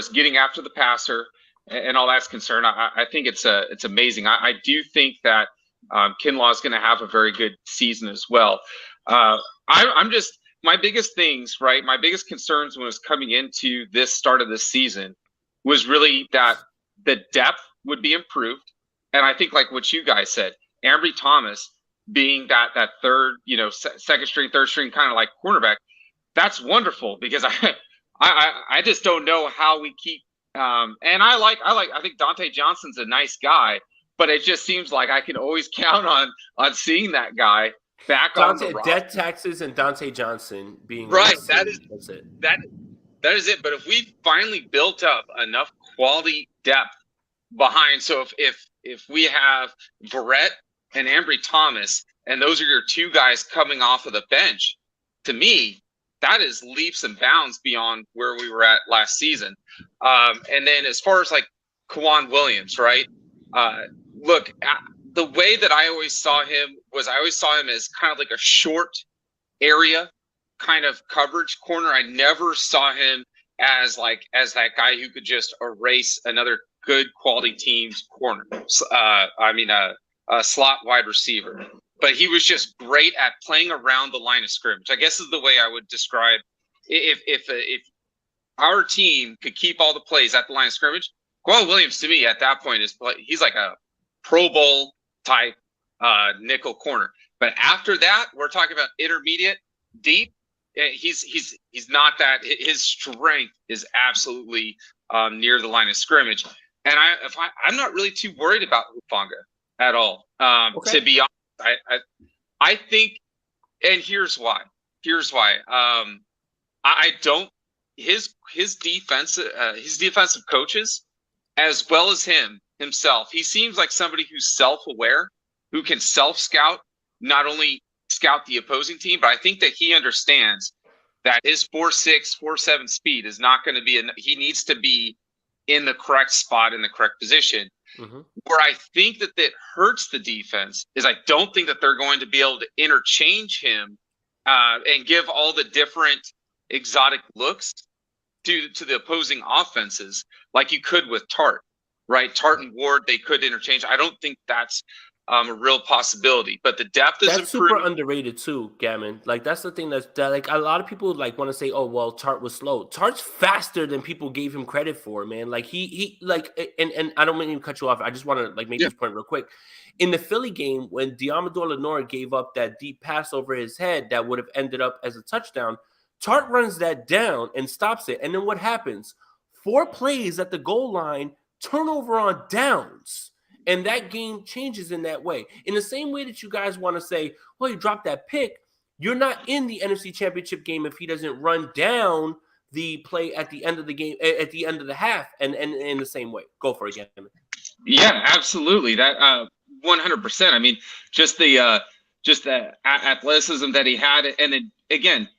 getting after the passer and all that's concerned, I think it's amazing. I do think that Kinlaw is going to have a very good season as well. I'm just, my biggest things, right? My biggest concerns when it was coming into this start of this season was really that the depth would be improved. And I think like what you guys said, Ambry Thomas being that third, second string, third string kind of like cornerback, that's wonderful because I just don't know how we keep. And I think Dante Johnson's a nice guy, but it just seems like I can always count on seeing that guy back on the roster. Death taxes and Dante Johnson being right. That's it. That is it. But if we finally built up enough quality depth behind, so if we have Verrett and Ambry Thomas, and those are your two guys coming off of the bench, to me, that is leaps and bounds beyond where we were at last season. And then as far as like Kwan Williams, right? Look, the way that I always saw him was I always saw him as kind of like a short area kind of coverage corner. I never saw him as that guy who could just erase another good quality team's corner. A slot wide receiver. But he was just great at playing around the line of scrimmage, I guess is the way I would describe if our team could keep all the plays at the line of scrimmage. Kwan Williams to me at that point he's like a Pro Bowl type nickel corner. But after that, we're talking about intermediate, deep. He's not that. His strength is absolutely near the line of scrimmage. And I'm not really too worried about Hufanga at all. To be honest, I think, and here's why. I don't. His defensive coaches, as well as himself, he seems like somebody who's self-aware, who can self-scout, not only scout the opposing team, but I think that he understands that his 4.6, 4.7 speed is not going to be. He needs to be in the correct spot, in the correct position. Mm-hmm. Where I think that hurts the defense is I don't think that they're going to be able to interchange him and give all the different exotic looks to the opposing offenses like you could with Tart, right? Tart and Ward, they could interchange. I don't think that's a real possibility, but the depth is super underrated too, Gammon. Like that's the thing that like a lot of people like want to say, oh well, Tart was slow. Tart's faster than people gave him credit for, man. Like he like and I don't mean to cut you off. I just want to like make this point real quick. In the Philly game, when Diamador Lenore gave up that deep pass over his head that would have ended up as a touchdown, Tart runs that down and stops it. And then what happens? 4 plays at the goal line, turnover on downs. And that game changes in that way. In the same way that you guys want to say, well, you dropped that pick, you're not in the NFC Championship game if he doesn't run down the play at the end of the game, at the end of the half, and in the same way. Go for it again. Yeah, absolutely. That 100%. I mean, just the athleticism that he had, and then again,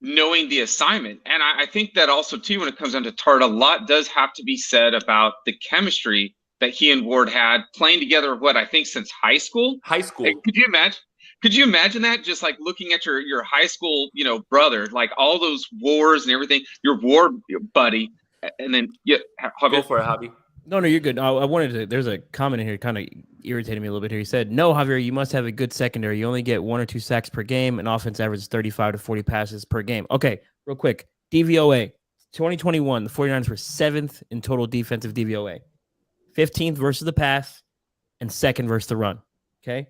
knowing the assignment. And I think that also too, when it comes down to Tart, a lot does have to be said about the chemistry that he and Ward had playing together, I think since high school. Like, could you imagine that? Just like looking at your high school, brother, like all those wars and everything, your war buddy, and then go for it, Javi. No, you're good. I wanted to. There's a comment in here, kind of irritated me a little bit here. He said, "No, Javier, you must have a good secondary. You only get 1 or 2 sacks per game, and offense averages 35 to 40 passes per game." Okay, real quick. DVOA 2021. The 49ers were 7th in total defensive DVOA. 15th versus the pass, and 2nd versus the run. Okay.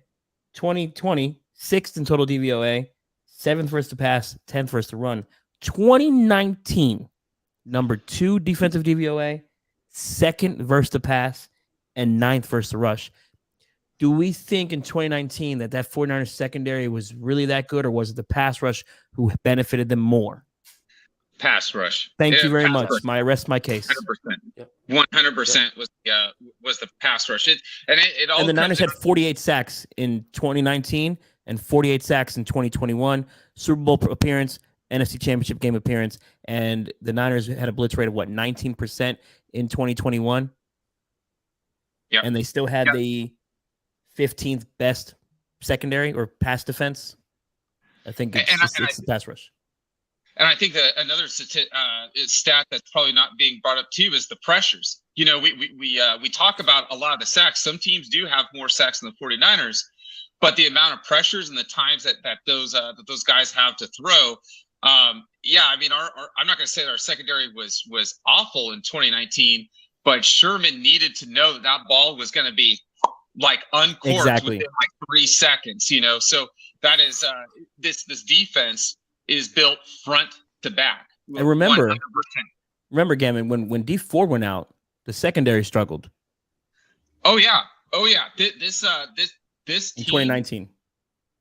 2020, 6th in total DVOA, 7th versus the pass, 10th versus the run. 2019, number 2 defensive DVOA, 2nd versus the pass, and 9th versus the rush. Do we think in 2019 that 49ers secondary was really that good, or was it the pass rush who benefited them more? Pass rush. Thank you very much. I rest my case. 100%. 100% was the pass rush. And the Niners had 48 sacks in 2019 and 48 sacks in 2021. Super Bowl appearance, NFC Championship game appearance, and the Niners had a blitz rate of 19% in 2021. Yeah. And they still had the 15th best secondary or pass defense. I think it's the pass rush. And I think that another stat that's probably not being brought up too is the pressures. We talk about a lot of the sacks. Some teams do have more sacks than the 49ers, but the amount of pressures and the times that those guys have to throw. I mean, I'm not going to say that our secondary was awful in 2019, but Sherman needed to know that ball was going to be like uncorked Exactly. within like 3 seconds, So that is this defense is built front to back. And remember, 100%. Gammon, when D Ford went out, the secondary struggled. Oh yeah. This In team, 2019.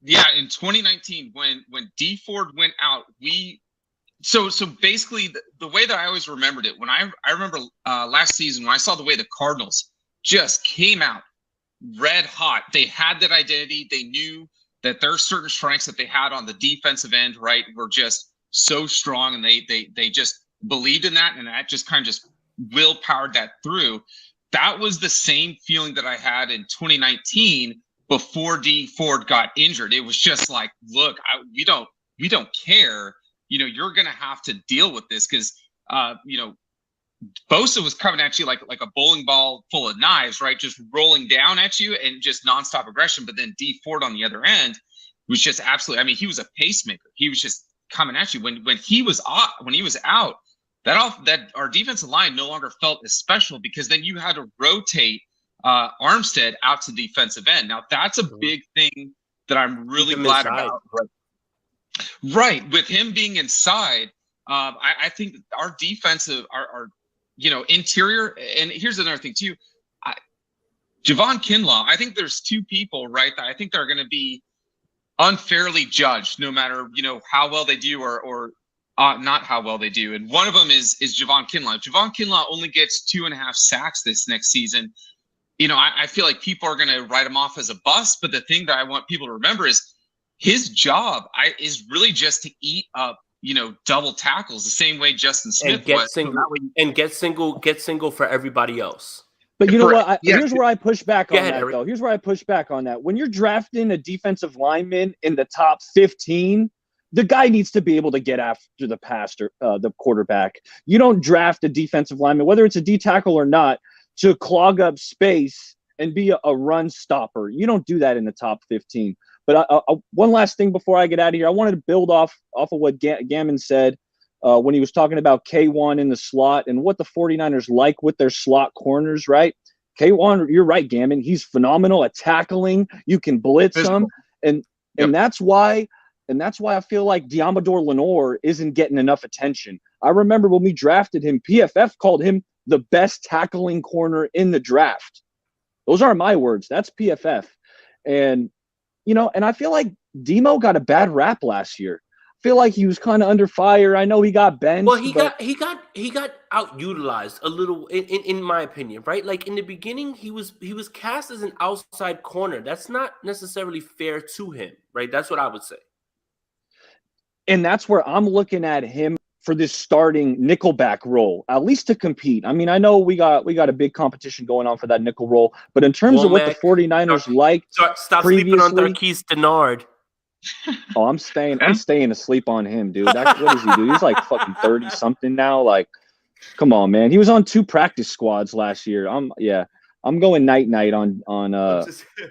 Yeah, in 2019, when D Ford went out, so basically the way that I always remembered it, when I remember last season when I saw the way the Cardinals just came out red hot. They had that identity. They knew that there are certain strengths that they had on the defensive end, right, were just so strong, and they just believed in that, and that just kind of just willpowered that through. That was the same feeling that I had in 2019 before D Ford got injured. It was just like, look, we don't care. You're going to have to deal with this because, Bosa was coming at you like a bowling ball full of knives, right? Just rolling down at you and just nonstop aggression. But then D Ford on the other end was just absolutely, he was a pacemaker. He was just coming at you. When he was out, that our defensive line no longer felt as special because then you had to rotate Armstead out to defensive end. Now that's a big thing that I'm really glad about. Right. With him being inside, I think our defensive, our interior, and here's another thing too. Javon Kinlaw, I think there's two people, right, that I think they're going to be unfairly judged no matter, how well they do or not how well they do. And one of them is Javon Kinlaw. If Javon Kinlaw only gets 2.5 sacks this next season, I feel like people are going to write him off as a bust. But the thing that I want people to remember is his job is really just to eat up, double tackles the same way Justin Smith was. Get single for everybody else. But you know what? Here's where I push back on that, though. Here's where I push back on that. When you're drafting a defensive lineman in the top 15, the guy needs to be able to get after the quarterback. You don't draft a defensive lineman, whether it's a D tackle or not, to clog up space and be a run stopper. You don't do that in the top 15. But one last thing before I get out of here, I wanted to build off of what Gammon said when he was talking about K1 in the slot and what the 49ers like with their slot corners, right? K1, you're right, Gammon. He's phenomenal at tackling. You can blitz him. And that's why I feel like Diamador Lenore isn't getting enough attention. I remember when we drafted him, PFF called him the best tackling corner in the draft. Those aren't my words. That's PFF. And and I feel like Demo got a bad rap last year. I feel like he was kind of under fire. I know he got benched. Well, he got oututilized a little, in my opinion, right? Like in the beginning, he was cast as an outside corner. That's not necessarily fair to him, right? That's what I would say. And that's where I'm looking at him for this starting nickelback role, at least to compete. I mean, I know we got a big competition going on for that nickel role, but in terms of what the 49ers stop sleeping on Darquise Denard. Oh, I'm staying asleep on him, dude. What does he do? He's like fucking 30 something now. Like, come on, man. He was on 2 practice squads last year. I'm going night on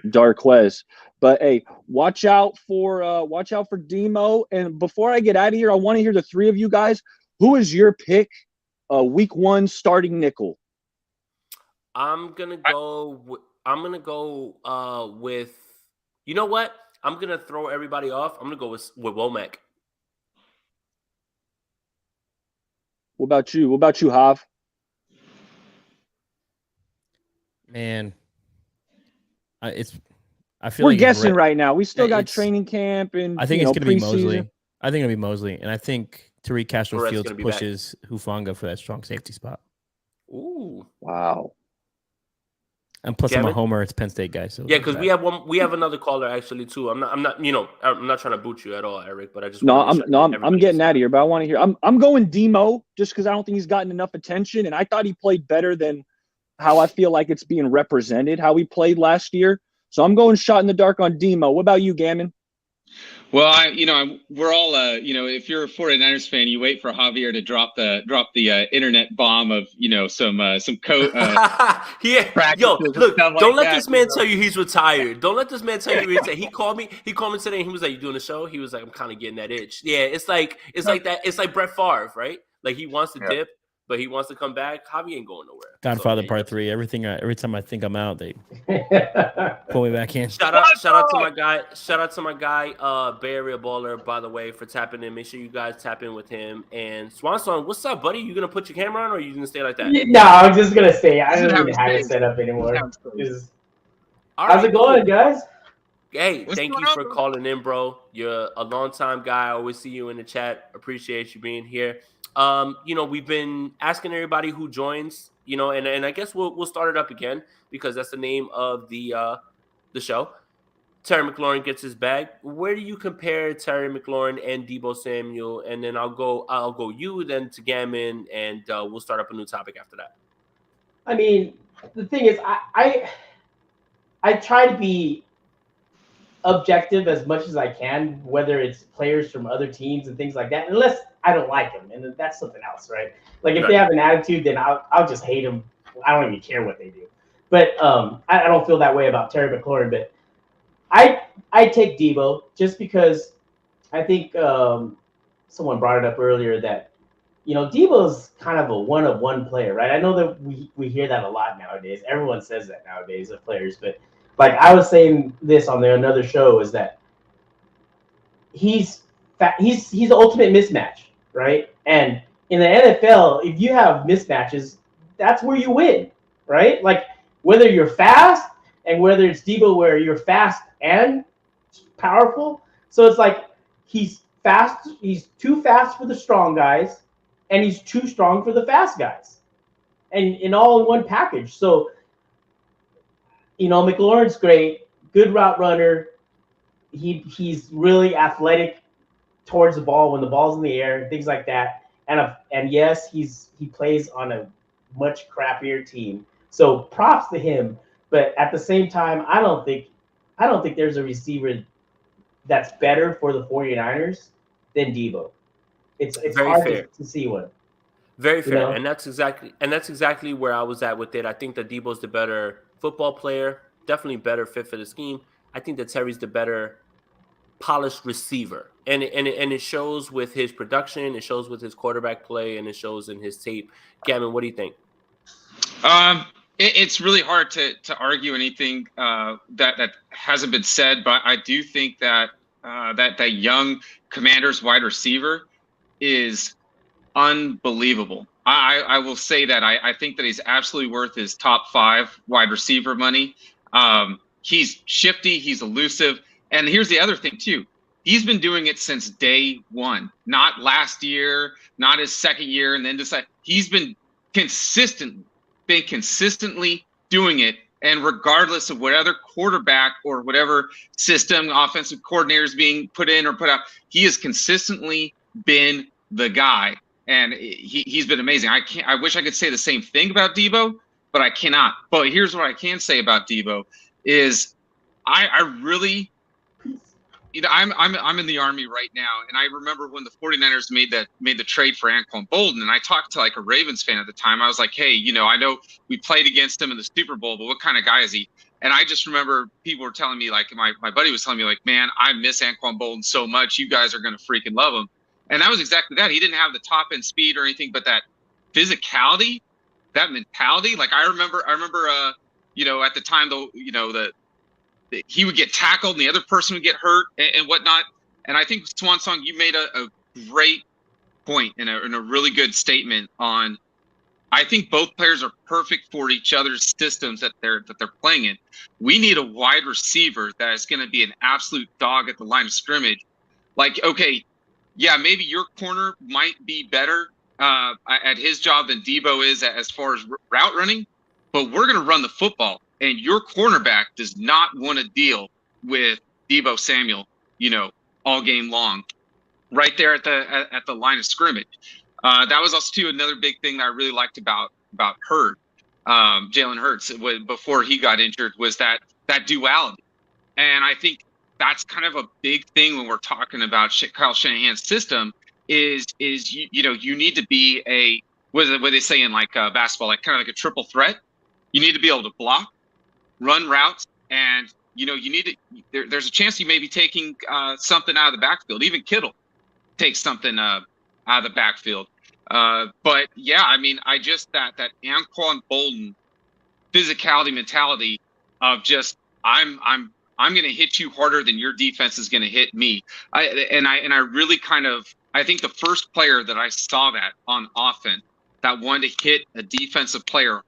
Darquez. But hey, watch out for Demo. And before I get out of here, I want to hear the three of you guys. Who is your pick? Week 1 starting nickel. I'm gonna go with. You know what? I'm gonna throw everybody off. I'm gonna go with Womack. What about you, Hav? Man, I feel we're like guessing right now. We still got training camp and I think it's going to be preseason. Mosley. And I think Tariq Castro-Fields pushes Hufanga for that strong safety spot. Ooh. Wow. And plus I'm a homer. It's Penn State guy. So yeah, because we have another caller actually too. I'm not trying to boot you at all, Eric, but I just I'm getting out of here, but I want to hear. I'm going Demo just because I don't think he's gotten enough attention, and I thought he played better than how I feel like it's being represented, how he played last year. So I'm going shot in the dark on Demo. What about you, Gammon? Well, we're all, if you're a 49ers fan, you wait for Javier to drop the internet bomb of, some code. Yo, look, don't let this man tell you he's retired. Don't let this man tell you he's retired. He called me today and he was like, "You doing a show?" He was like, "I'm kind of getting that itch." Yeah, it's like that. It's like Brett Favre, right? Like he wants to dip, but he wants to come back. Javi ain't going nowhere. Godfather So, Part 3. Every time I think I'm out, they pull me back in. Shout out to my guy. Shout out to my guy, Bay Area Baller, by the way, for tapping in. Make sure you guys tap in with him. And Swan Song, what's up, buddy? You gonna put your camera on, or are you gonna stay like that? No, I'm just gonna stay. I don't even have it set up anymore. How's it going, guys? Hey, thank you for calling in, bro. You're a long-time guy. I always see you in the chat. Appreciate you being here. We've been asking everybody who joins, and I guess we'll start it up again because that's the name of the show. Terry McLaurin gets his bag. Where do you compare Terry McLaurin and Deebo Samuel? And then I'll go you, then to Gammon, and we'll start up a new topic after that. I mean, the thing is, I try to be objective as much as I can, whether it's players from other teams and things like that, unless I don't like them, and that's something else, right? Like if they have an attitude, then I'll just hate them. I don't even care what they do. But I don't feel that way about Terry McLaurin. But I take Deebo just because I think someone brought it up earlier that Deebo's kind of a one-of-one player, right? I know that we hear that a lot nowadays. Everyone says that nowadays of players, but like I was saying this on another show is that he's the ultimate mismatch, right? And in the NFL, if you have mismatches, that's where you win, right? Like whether you're fast and whether it's Deebo where you're fast and powerful. So it's like he's fast, he's too fast for the strong guys, and he's too strong for the fast guys. And in all in one package. So McLaurin's great, good route runner. He's really athletic towards the ball when the ball's in the air and things like that. And yes, he plays on a much crappier team. So props to him. But at the same time, I don't think there's a receiver that's better for the 49ers than Deebo. It's very hard fair to see one. Very fair. And that's exactly where I was at with it. I think that Deebo's the better football player, definitely better fit for the scheme. I think that Terry's the better polished receiver. And it shows with his production, it shows with his quarterback play, and it shows in his tape. Gavin, what do you think? It's really hard to argue anything that hasn't been said, but I do think that that young Commanders wide receiver is unbelievable. I will say that I think that he's absolutely worth his top 5 wide receiver money. He's shifty, he's elusive, and here's the other thing too. He's been doing it since day one, not last year, not his second year, and then decide. He's been consistently doing it, and regardless of what other quarterback or whatever system offensive coordinator is being put in or put out, he has consistently been the guy, and he's been amazing. I wish I could say the same thing about Deebo, but I cannot. But here's what I can say about Deebo is I really, I'm in the Army right now, and I remember when the 49ers made the trade for Anquan Bolden, and I talked to like a Ravens fan at the time. I was like, hey, I know we played against him in the Super Bowl, but what kind of guy is he? And I just remember people were telling me, like my buddy was telling me, like, man, I miss Anquan Bolden so much. You guys are going to freaking love him. And that was exactly that. He didn't have the top end speed or anything, but that physicality, that mentality. Like I remember, at the time though, he would get tackled and the other person would get hurt and whatnot. And I think Swan Song, you made a great point and a really good statement on. I think both players are perfect for each other's systems that they're playing in. We need a wide receiver that is going to be an absolute dog at the line of scrimmage. Like, okay, yeah, maybe your corner might be better at his job than Deebo is as far as route running, but we're going to run the football, and your cornerback does not want to deal with Deebo Samuel, all game long, right there at the line of scrimmage. That was also too another big thing that I really liked about Hurd, Jalen Hurd, before he got injured, was that duality, and I think that's kind of a big thing when we're talking about Kyle Shanahan's system. Is you need to be what they say in like basketball, like kind of like a triple threat. You need to be able to block, run routes, and you need to. There's a chance you may be taking something out of the backfield. Even Kittle takes something out of the backfield. But yeah, I mean, I just that Anquan Bolden physicality mentality of just I'm going to hit you harder than your defense is going to hit me. I really I think the first player that I saw that on offense that wanted to hit a defensive player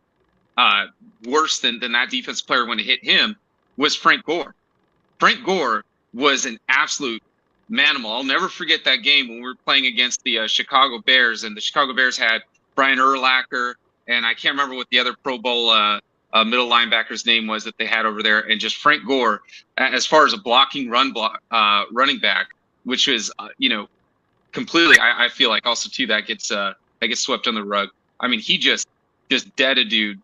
worse than that defensive player wanted to hit him was Frank Gore. Frank Gore was an absolute manimal. I'll never forget that game when we were playing against the Chicago Bears, and the Chicago Bears had Brian Urlacher, and I can't remember what the other Pro Bowl middle linebacker's name was that they had over there, and just Frank Gore, as far as a blocking running back, which was completely. I feel like also too that gets swept on the rug. I mean, he just dead a dude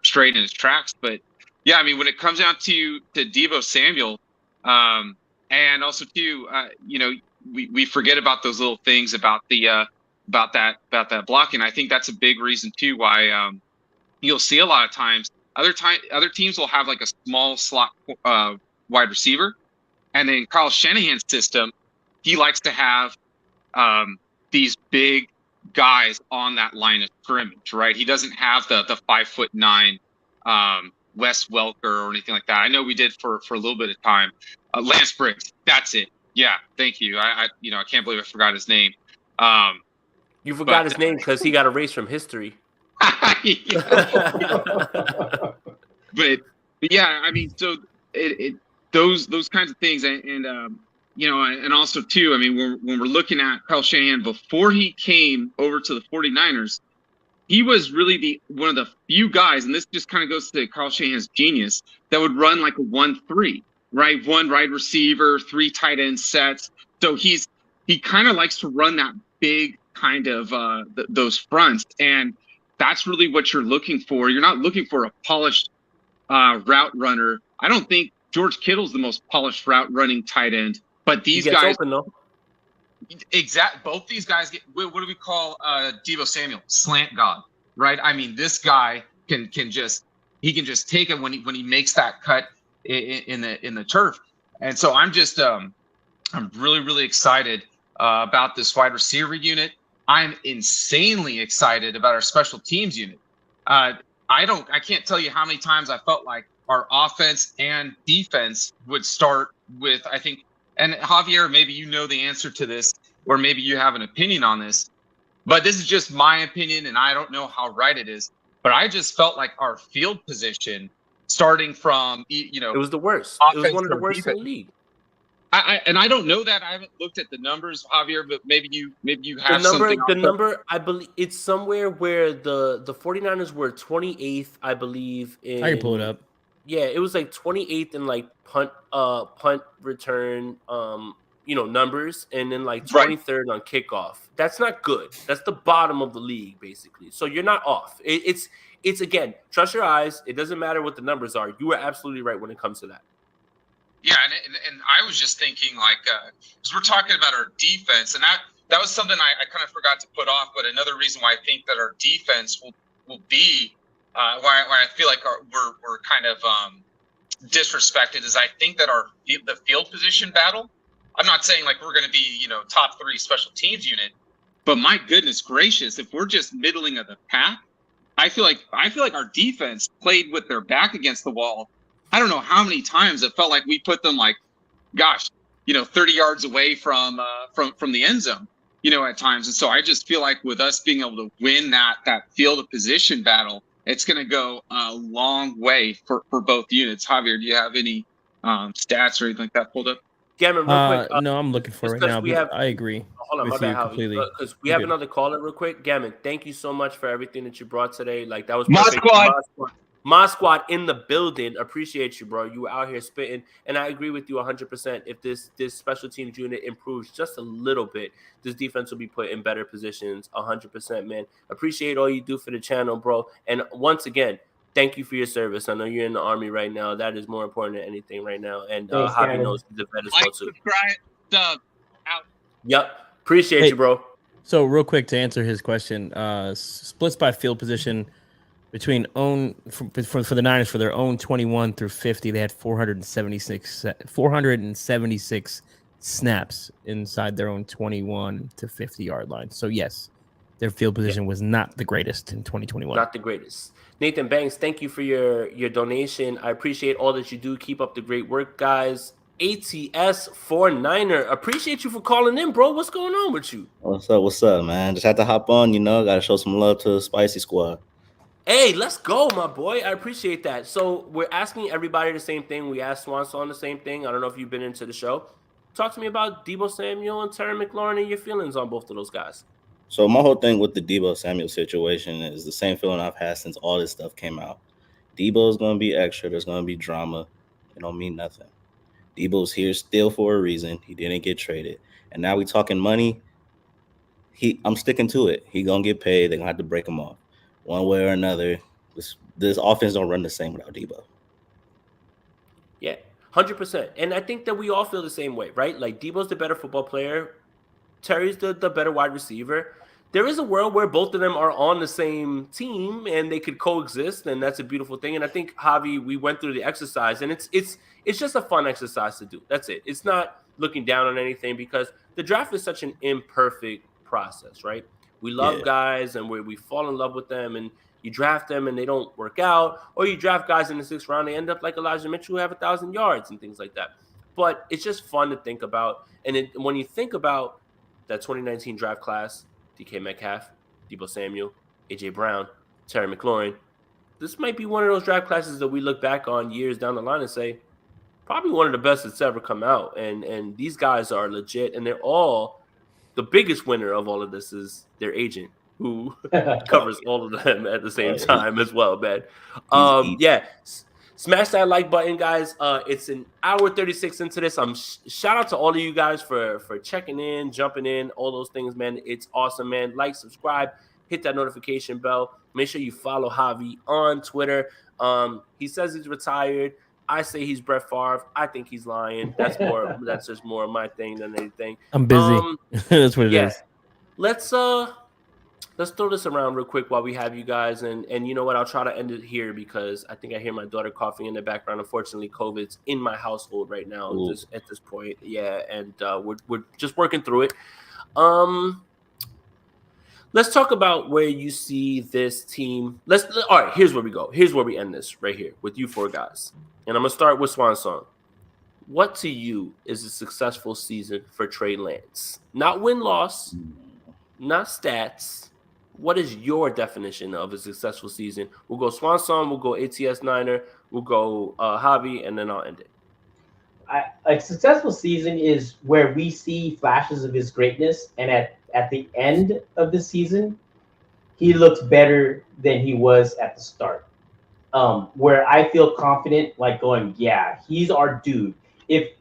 straight in his tracks. But yeah, I mean, when it comes down to Deebo Samuel, and also too, we forget about those little things about the about that blocking. I think that's a big reason too why you'll see a lot of times other teams will have like a small slot wide receiver, and then Kyle Shanahan's system, he likes to have these big guys on that line of scrimmage, right? He doesn't have the 5'9" Wes Welker or anything like that. I know we did for a little bit of time. Lance Briggs, that's it. Yeah, thank you. I can't believe I forgot his name. You forgot his name because he got erased from history. But yeah, I mean, so those kinds of things, and also too, I mean, when we're looking at Kyle Shanahan before he came over to the 49ers, he was really one of the few guys, and this just kind of goes to Kyle Shanahan's genius, that would run like a 1-3, right? One wide receiver, 3 tight end sets. So he kind of likes to run that big kind of those fronts, and that's really what you're looking for. You're not looking for a polished route runner. I don't think George Kittle's the most polished route running tight end, but these guys open, though. Both these guys get, what do we call Deebo Samuel? Slant God, right? I mean, this guy can just take it when he makes that cut in the turf. And so I'm really, really excited about this wide receiver unit. I'm insanely excited about our special teams unit. I can't tell you how many times I felt like our offense and defense would start with, I think, and Javier, maybe you know the answer to this, or maybe you have an opinion on this, but this is just my opinion, and I don't know how right it is, but I just felt like our field position, starting from, it was the worst. It was one of the worst in the league. I don't know that. I haven't looked at the numbers, Javier, but maybe you have something. The number, I believe it's somewhere where the 49ers were 28th, I believe. I can pull it up. Yeah, it was like 28th in like punt return, numbers, and then like 23rd on kickoff. That's not good. That's the bottom of the league, basically. So you're not off. It's again, trust your eyes. It doesn't matter what the numbers are. You are absolutely right when it comes to that. Yeah, and I was just thinking, like, because we're talking about our defense, and that was something I kind of forgot to put off. But another reason why I think that our defense will be why I feel like we're kind of disrespected is I think that the field position battle. I'm not saying like we're going to be top 3 special teams unit, but my goodness gracious, if we're just middling of the pack, I feel like our defense played with their back against the wall. I don't know how many times it felt like we put them 30 yards away from the end zone, at times. And so I just feel like with us being able to win that field of position battle, it's going to go a long way for both units. Javier, do you have any stats or anything like that pulled up? Gammon, real quick. No, I'm looking for it right now. But I agree. Hold on, my bad, completely. Because we have another caller real quick. Gammon, thank you so much for everything that you brought today. Like, that was perfect. My squad in the building. Appreciate you, bro. You were out here spitting, and I agree with you 100%. If this special teams unit improves just a little bit, this defense will be put in better positions 100%, man. Appreciate all you do for the channel, bro. And once again, thank you for your service. I know you're in the Army right now. That is more important than anything right now. And Javi knows he's a vet as well, too. Subscribe, out. Yep. Appreciate you, bro. So real quick to answer his question, splits by field position between for the Niners for their own 21 through 50, they had 476 snaps inside their own 21 to 50 yard line. So yes, their field position was not the greatest in 2021. Not the greatest. Nathan Banks, thank you for your donation. I appreciate all that you do. Keep up the great work, guys. ATS 49er, appreciate you for calling in, bro. What's going on with you? What's up, man? Just had to hop on, gotta show some love to the Spicy Squad. Hey, let's go, my boy. I appreciate that. So we're asking everybody the same thing. We asked Swanson the same thing. I don't know if you've been into the show. Talk to me about Deebo Samuel and Terry McLaurin and your feelings on both of those guys. So my whole thing with the Deebo Samuel situation is the same feeling I've had since all this stuff came out. Deebo's going to be extra. There's going to be drama. It don't mean nothing. Deebo's here still for a reason. He didn't get traded. And now we talking money. I'm sticking to it. He going to get paid. They're going to have to break him off. One way or another, this offense don't run the same without Deebo. Yeah, 100%. And I think that we all feel the same way, right? Like, Deebo's the better football player. Terry's the better wide receiver. There is a world where both of them are on the same team and they could coexist, and that's a beautiful thing. And I think, Javi, we went through the exercise, and it's just a fun exercise to do. That's it. It's not looking down on anything because the draft is such an imperfect process, right? We love guys and we fall in love with them, and you draft them and they don't work out, or you draft guys in the 6th round, they end up like Elijah Mitchell who have 1,000 yards and things like that. But it's just fun to think about. And when you think about that 2019 draft class, DK Metcalf, Deebo Samuel, AJ Brown, Terry McLaurin, this might be one of those draft classes that we look back on years down the line and say, probably one of the best that's ever come out. And these guys are legit, and they're all the biggest winner of all of this is their agent, who covers all of them at the same time as well, man. Smash that like button, guys. It's an hour 36 into this. Shout out to all of you guys for checking in, jumping in, all those things, man. It's awesome, man. Like, subscribe, hit that notification bell. Make sure you follow Javi on Twitter. He says he's retired. I say he's Brett Favre. I think he's lying. That's just more of my thing than anything. I'm busy. That's what it is. Let's throw this around real quick while we have you guys. And you know what? I'll try to end it here because I think I hear my daughter coughing in the background. Unfortunately, COVID's in my household right now at this point. Yeah, and we're just working through it. Let's talk about where you see this team. All right, here's where we go. Here's where we end this right here with you four guys. And I'm going to start with Swanson. What to you is a successful season for Trey Lance? Not win-loss, not stats. What is your definition of a successful season? We'll go Swanson, we'll go ATS Niner, we'll go Javi, and then I'll end it. A successful season is where we see flashes of his greatness, and at the end of the season, he looks better than he was at the start. Where I feel confident, like going, yeah, he's our dude. If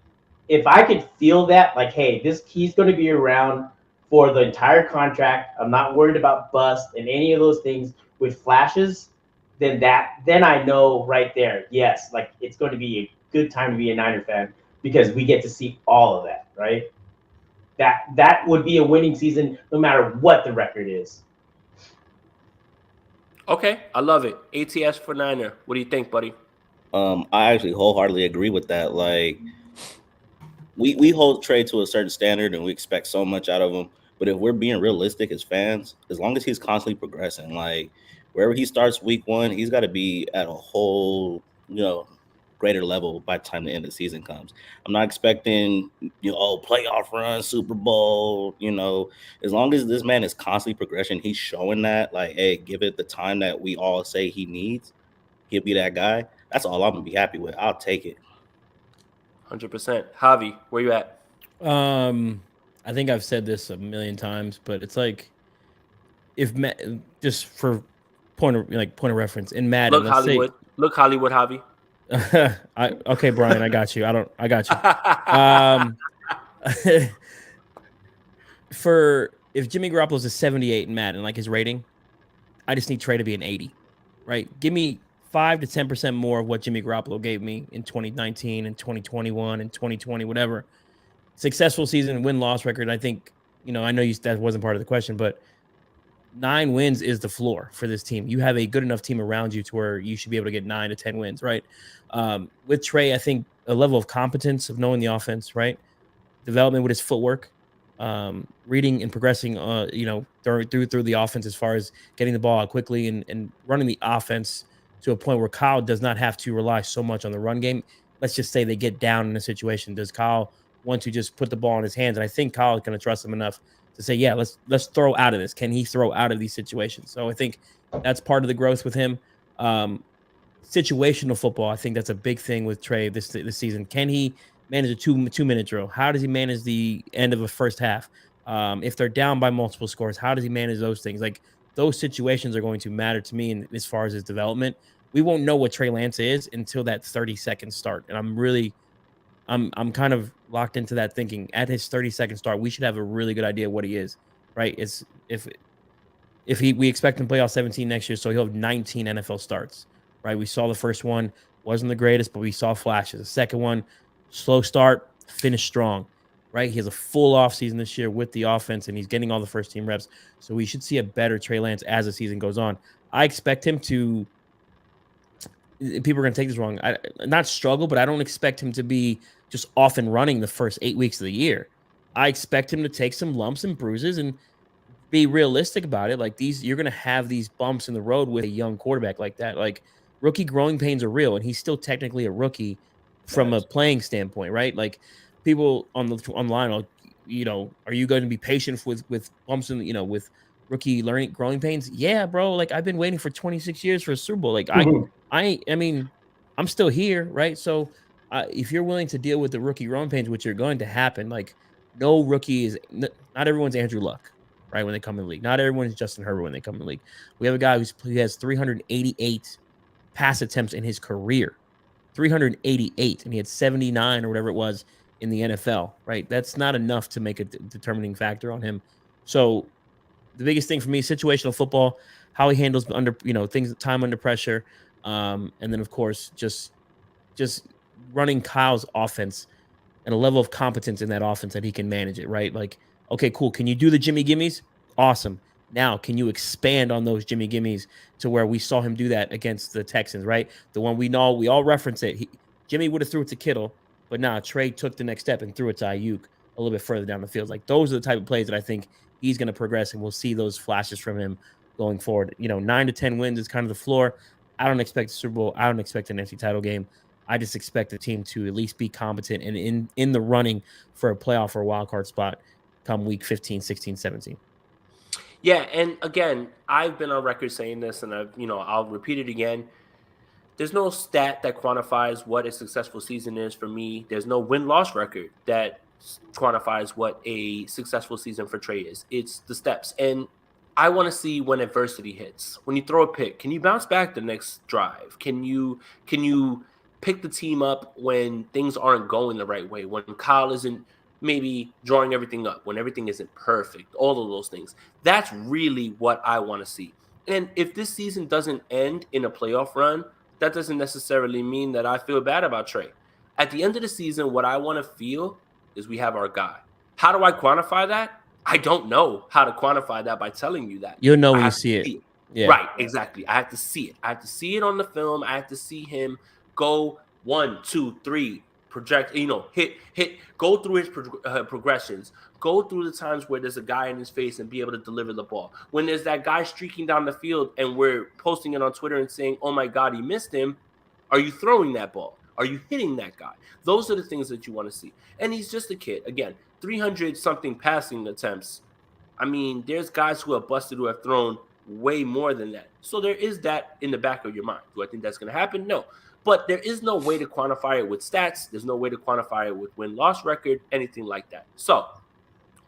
I could feel that, like, hey, he's going to be around for the entire contract. I'm not worried about bust and any of those things with flashes. Then I know right there, yes, like it's going to be a good time to be a Niner fan because we get to see all of that, right? That would be a winning season no matter what the record is. Okay, I love it. ATS for Niner. What do you think, buddy? I actually wholeheartedly agree with that. Like, we hold Trey to a certain standard and we expect so much out of him. But if we're being realistic as fans, as long as he's constantly progressing, like wherever he starts week 1, he's got to be at a whole, greater level by the time the end of the season comes. I'm not expecting, playoff run, Super Bowl, as long as this man is constantly progressing, he's showing that, like, hey, give it the time that we all say he needs. He'll be that guy. That's all I'm going to be happy with. I'll take it. 100%. Javi, where you at? I think I've said this a million times, but it's like just for point of reference in Madden. Look Hollywood, Javi. Okay, Brian, I got you. I got you. If Jimmy Garoppolo's a 78 in Madden, like his rating, I just need Trey to be an 80, right? Give me 5 to 10% more of what Jimmy Garoppolo gave me in 2019 and 2021 and 2020, whatever. Successful season, win-loss record. I think, I know that wasn't part of the question, but 9 wins is the floor for this team. You have a good enough team around you to where you should be able to get 9 to 10 wins, right? With Trey, I think a level of competence of knowing the offense, right? Development with his footwork, reading and progressing, through the offense as far as getting the ball out quickly and running the offense to a point where Kyle does not have to rely so much on the run game. Let's just say they get down in a situation. Does Kyle want to just put the ball in his hands? And I think Kyle is going to trust him enough to say, yeah, let's throw out of this. Can he throw out of these situations? So I think that's part of the growth with him. Situational football, I think that's a big thing with Trey this season. Can he manage a two-minute drill? How does he manage the end of a first half? If they're down by multiple scores, how does he manage those things? Like, those situations are going to matter to me as far as his development. We won't know what Trey Lance is until that 30-second start. And I'm kind of locked into that thinking. At his 30-second start, we should have a really good idea what he is, right? It's we expect him to play all 17 next year, so he'll have 19 NFL starts, right? We saw the first one, wasn't the greatest, but we saw flashes. The second one, slow start, finish strong, right? He has a full offseason this year with the offense, and he's getting all the first team reps. So we should see a better Trey Lance as the season goes on. I expect him to – people are going to take this wrong. Not struggle, but I don't expect him to be just off and running the first 8 weeks of the year. I expect him to take some lumps and bruises and be realistic about it. Like, you're going to have these bumps in the road with a young quarterback like that. Like, rookie growing pains are real, and he's still technically a rookie from a playing standpoint, right? Like, people online, are you going to be patient with bumps and with rookie growing pains? Yeah, bro. Like, I've been waiting for 26 years for a Super Bowl. Like, I mean, I'm still here, right? So, if you're willing to deal with the rookie growing pains, which are going to happen, like, no rookie is not everyone's Andrew Luck, right? When they come in the league, not everyone's Justin Herbert when they come in the league. We have a guy who has 388 pass attempts in his career. 388, and he had 79 or whatever it was in the NFL, right? That's not enough to make a determining factor on him. So the biggest thing for me, situational football, how he handles under, time under pressure. And then of course, just running Kyle's offense and a level of competence in that offense that he can manage it, right? Like, okay, cool. Can you do the Jimmy Gimmies? Awesome. Now, can you expand on those Jimmy Gimmies to where we saw him do that against the Texans, right? The one we know, we all reference it. Jimmy would have threw it to Kittle, but now Trey took the next step and threw it to Ayuk a little bit further down the field. Like, those are the type of plays that I think he's going to progress, and we'll see those flashes from him going forward. 9 to 10 wins is kind of the floor. I don't expect a Super Bowl. I don't expect an NFC title game. I just expect the team to at least be competent and in the running for a playoff or a wild card spot come week 15, 16, 17. Yeah, and again, I've been on record saying this, and I'll repeat it again. There's no stat that quantifies what a successful season is for me. There's no win-loss record that quantifies what a successful season for Trey is. It's the steps. And I want to see when adversity hits. When you throw a pick, can you bounce back the next drive? Can you pick the team up when things aren't going the right way? When Kyle isn't maybe drawing everything up, when everything isn't perfect, all of those things. That's really what I want to see. And if this season doesn't end in a playoff run, that doesn't necessarily mean that I feel bad about Trey. At the end of the season, what I want to feel is we have our guy. How do I quantify that? I don't know how to quantify that by telling you that. You'll know when you see it. Yeah. Right, exactly. I have to see it. I have to see it on the film. I have to see him go 1, 2, 3, project, hit, go through his progressions, go through the times where there's a guy in his face and be able to deliver the ball. When there's that guy streaking down the field and we're posting it on Twitter and saying, oh my God, he missed him. Are you throwing that ball? Are you hitting that guy? Those are the things that you want to see. And he's just a kid. Again, 300 something passing attempts. I mean, there's guys who have busted who have thrown way more than that. So there is that in the back of your mind. Do I think that's going to happen? No. But there is no way to quantify it with stats. There's no way to quantify it with win-loss record, anything like that. So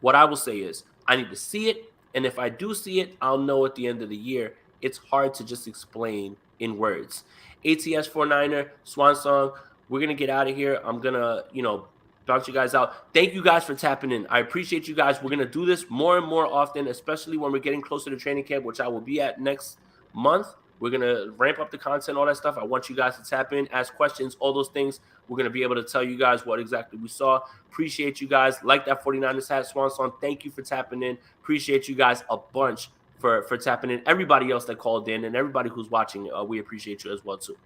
what I will say is I need to see it. And if I do see it, I'll know at the end of the year. It's hard to just explain in words. ATS 49er, Swan Song, we're going to get out of here. I'm going to, bounce you guys out. Thank you guys for tapping in. I appreciate you guys. We're going to do this more and more often, especially when we're getting closer to training camp, which I will be at next month. We're going to ramp up the content, all that stuff. I want you guys to tap in, ask questions, all those things. We're going to be able to tell you guys what exactly we saw. Appreciate you guys. Like that 49ers hat, Swan Song. Thank you for tapping in. Appreciate you guys a bunch for tapping in. Everybody else that called in and everybody who's watching, we appreciate you as well, too.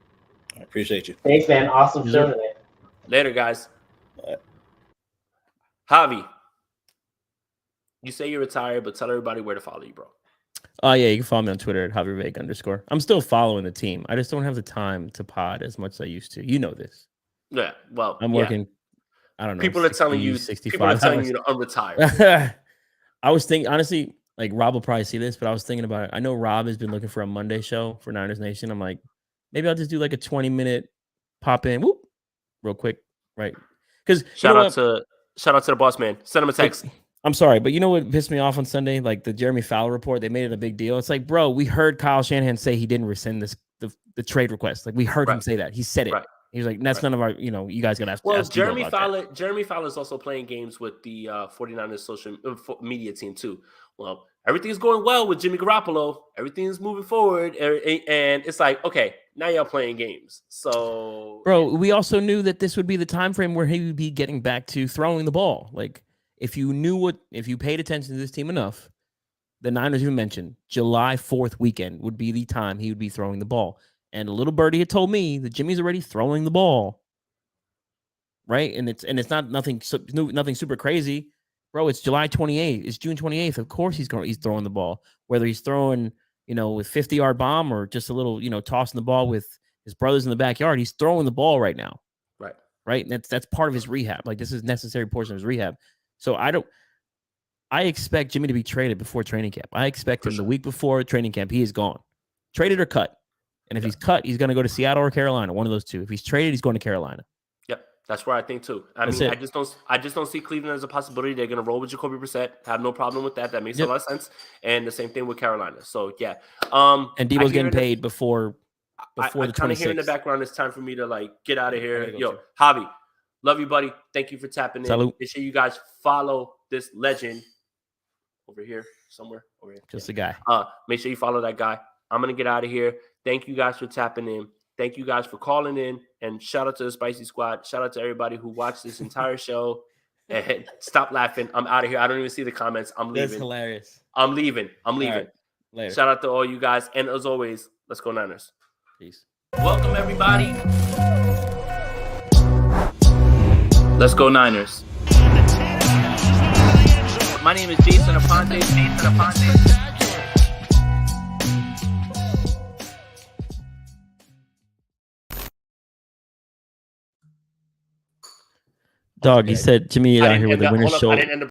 I appreciate you. Thanks, man. Awesome show today. Later, guys. Javi. You say you're retired, but tell everybody where to follow you, bro. Oh yeah, you can follow me on Twitter at @JavirVeg_. I'm still following the team. I just don't have the time to pod as much as I used to. You know this. Yeah, well, I'm working. I don't know. People are telling you 65 people are telling hours. you to unretire. I was thinking, honestly, like Rob will probably see this, but I was thinking about it. I know Rob has been looking for a Monday show for Niners Nation. I'm like, maybe I'll just do like a 20-minute pop in, whoop, real quick, right? Because shout out to the boss man. Send him a text. I'm sorry, but you know what pissed me off on Sunday? Like the Jeremy Fowler report, they made it a big deal. It's like, bro, we heard Kyle Shanahan say he didn't rescind the trade request. Like we heard him say that. He said it. Right. He was like, that's none of our, you guys gotta ask. Well, ask Jeremy Fowler is also playing games with the 49ers social media team too. Well, everything's going well with Jimmy Garoppolo. Everything's moving forward, and it's like, okay, now y'all playing games. So, bro, we also knew that this would be the time frame where he would be getting back to throwing the ball. Like, if you paid attention to this team enough, the Niners you mentioned, July 4th weekend would be the time he would be throwing the ball. And a little birdie had told me that Jimmy's already throwing the ball, right? And it's not nothing super crazy, bro. It's July 28th. It's June 28th. Of course he's throwing the ball. Whether he's throwing, with 50-yard bomb or just a little, tossing the ball with his brothers in the backyard, he's throwing the ball right now. Right. And that's part of his rehab. Like this is a necessary portion of his rehab. So I expect Jimmy to be traded before training camp. I expect him the week before training camp. He is gone, traded or cut. And if he's cut, he's going to go to Seattle or Carolina, one of those two. If he's traded, he's going to Carolina. Yep, that's where I think too. I just don't see Cleveland as a possibility. They're going to roll with Jacoby Brissett. Have no problem with that. That makes a lot of sense. And the same thing with Carolina. So yeah. And Deebo's getting paid before the 26th. I kind of hear in the background. It's time for me to get out of here. Yo, Javi, love you, buddy. Thank you for tapping in. Salute. Make sure you guys follow this legend over here somewhere. Over here. Just a guy. Make sure you follow that guy. I'm going to get out of here. Thank you guys for tapping in. Thank you guys for calling in. And shout out to the Spicy Squad. Shout out to everybody who watched this entire show. And stop laughing. I'm out of here. I don't even see the comments. I'm leaving. That's hilarious. I'm leaving. Right. Later. Shout out to all you guys. And as always, let's go Niners. Peace. Welcome, everybody. Let's go Niners. My name is Jason Aponte. Dog, he said Jimmy out here with the winner's shoulder.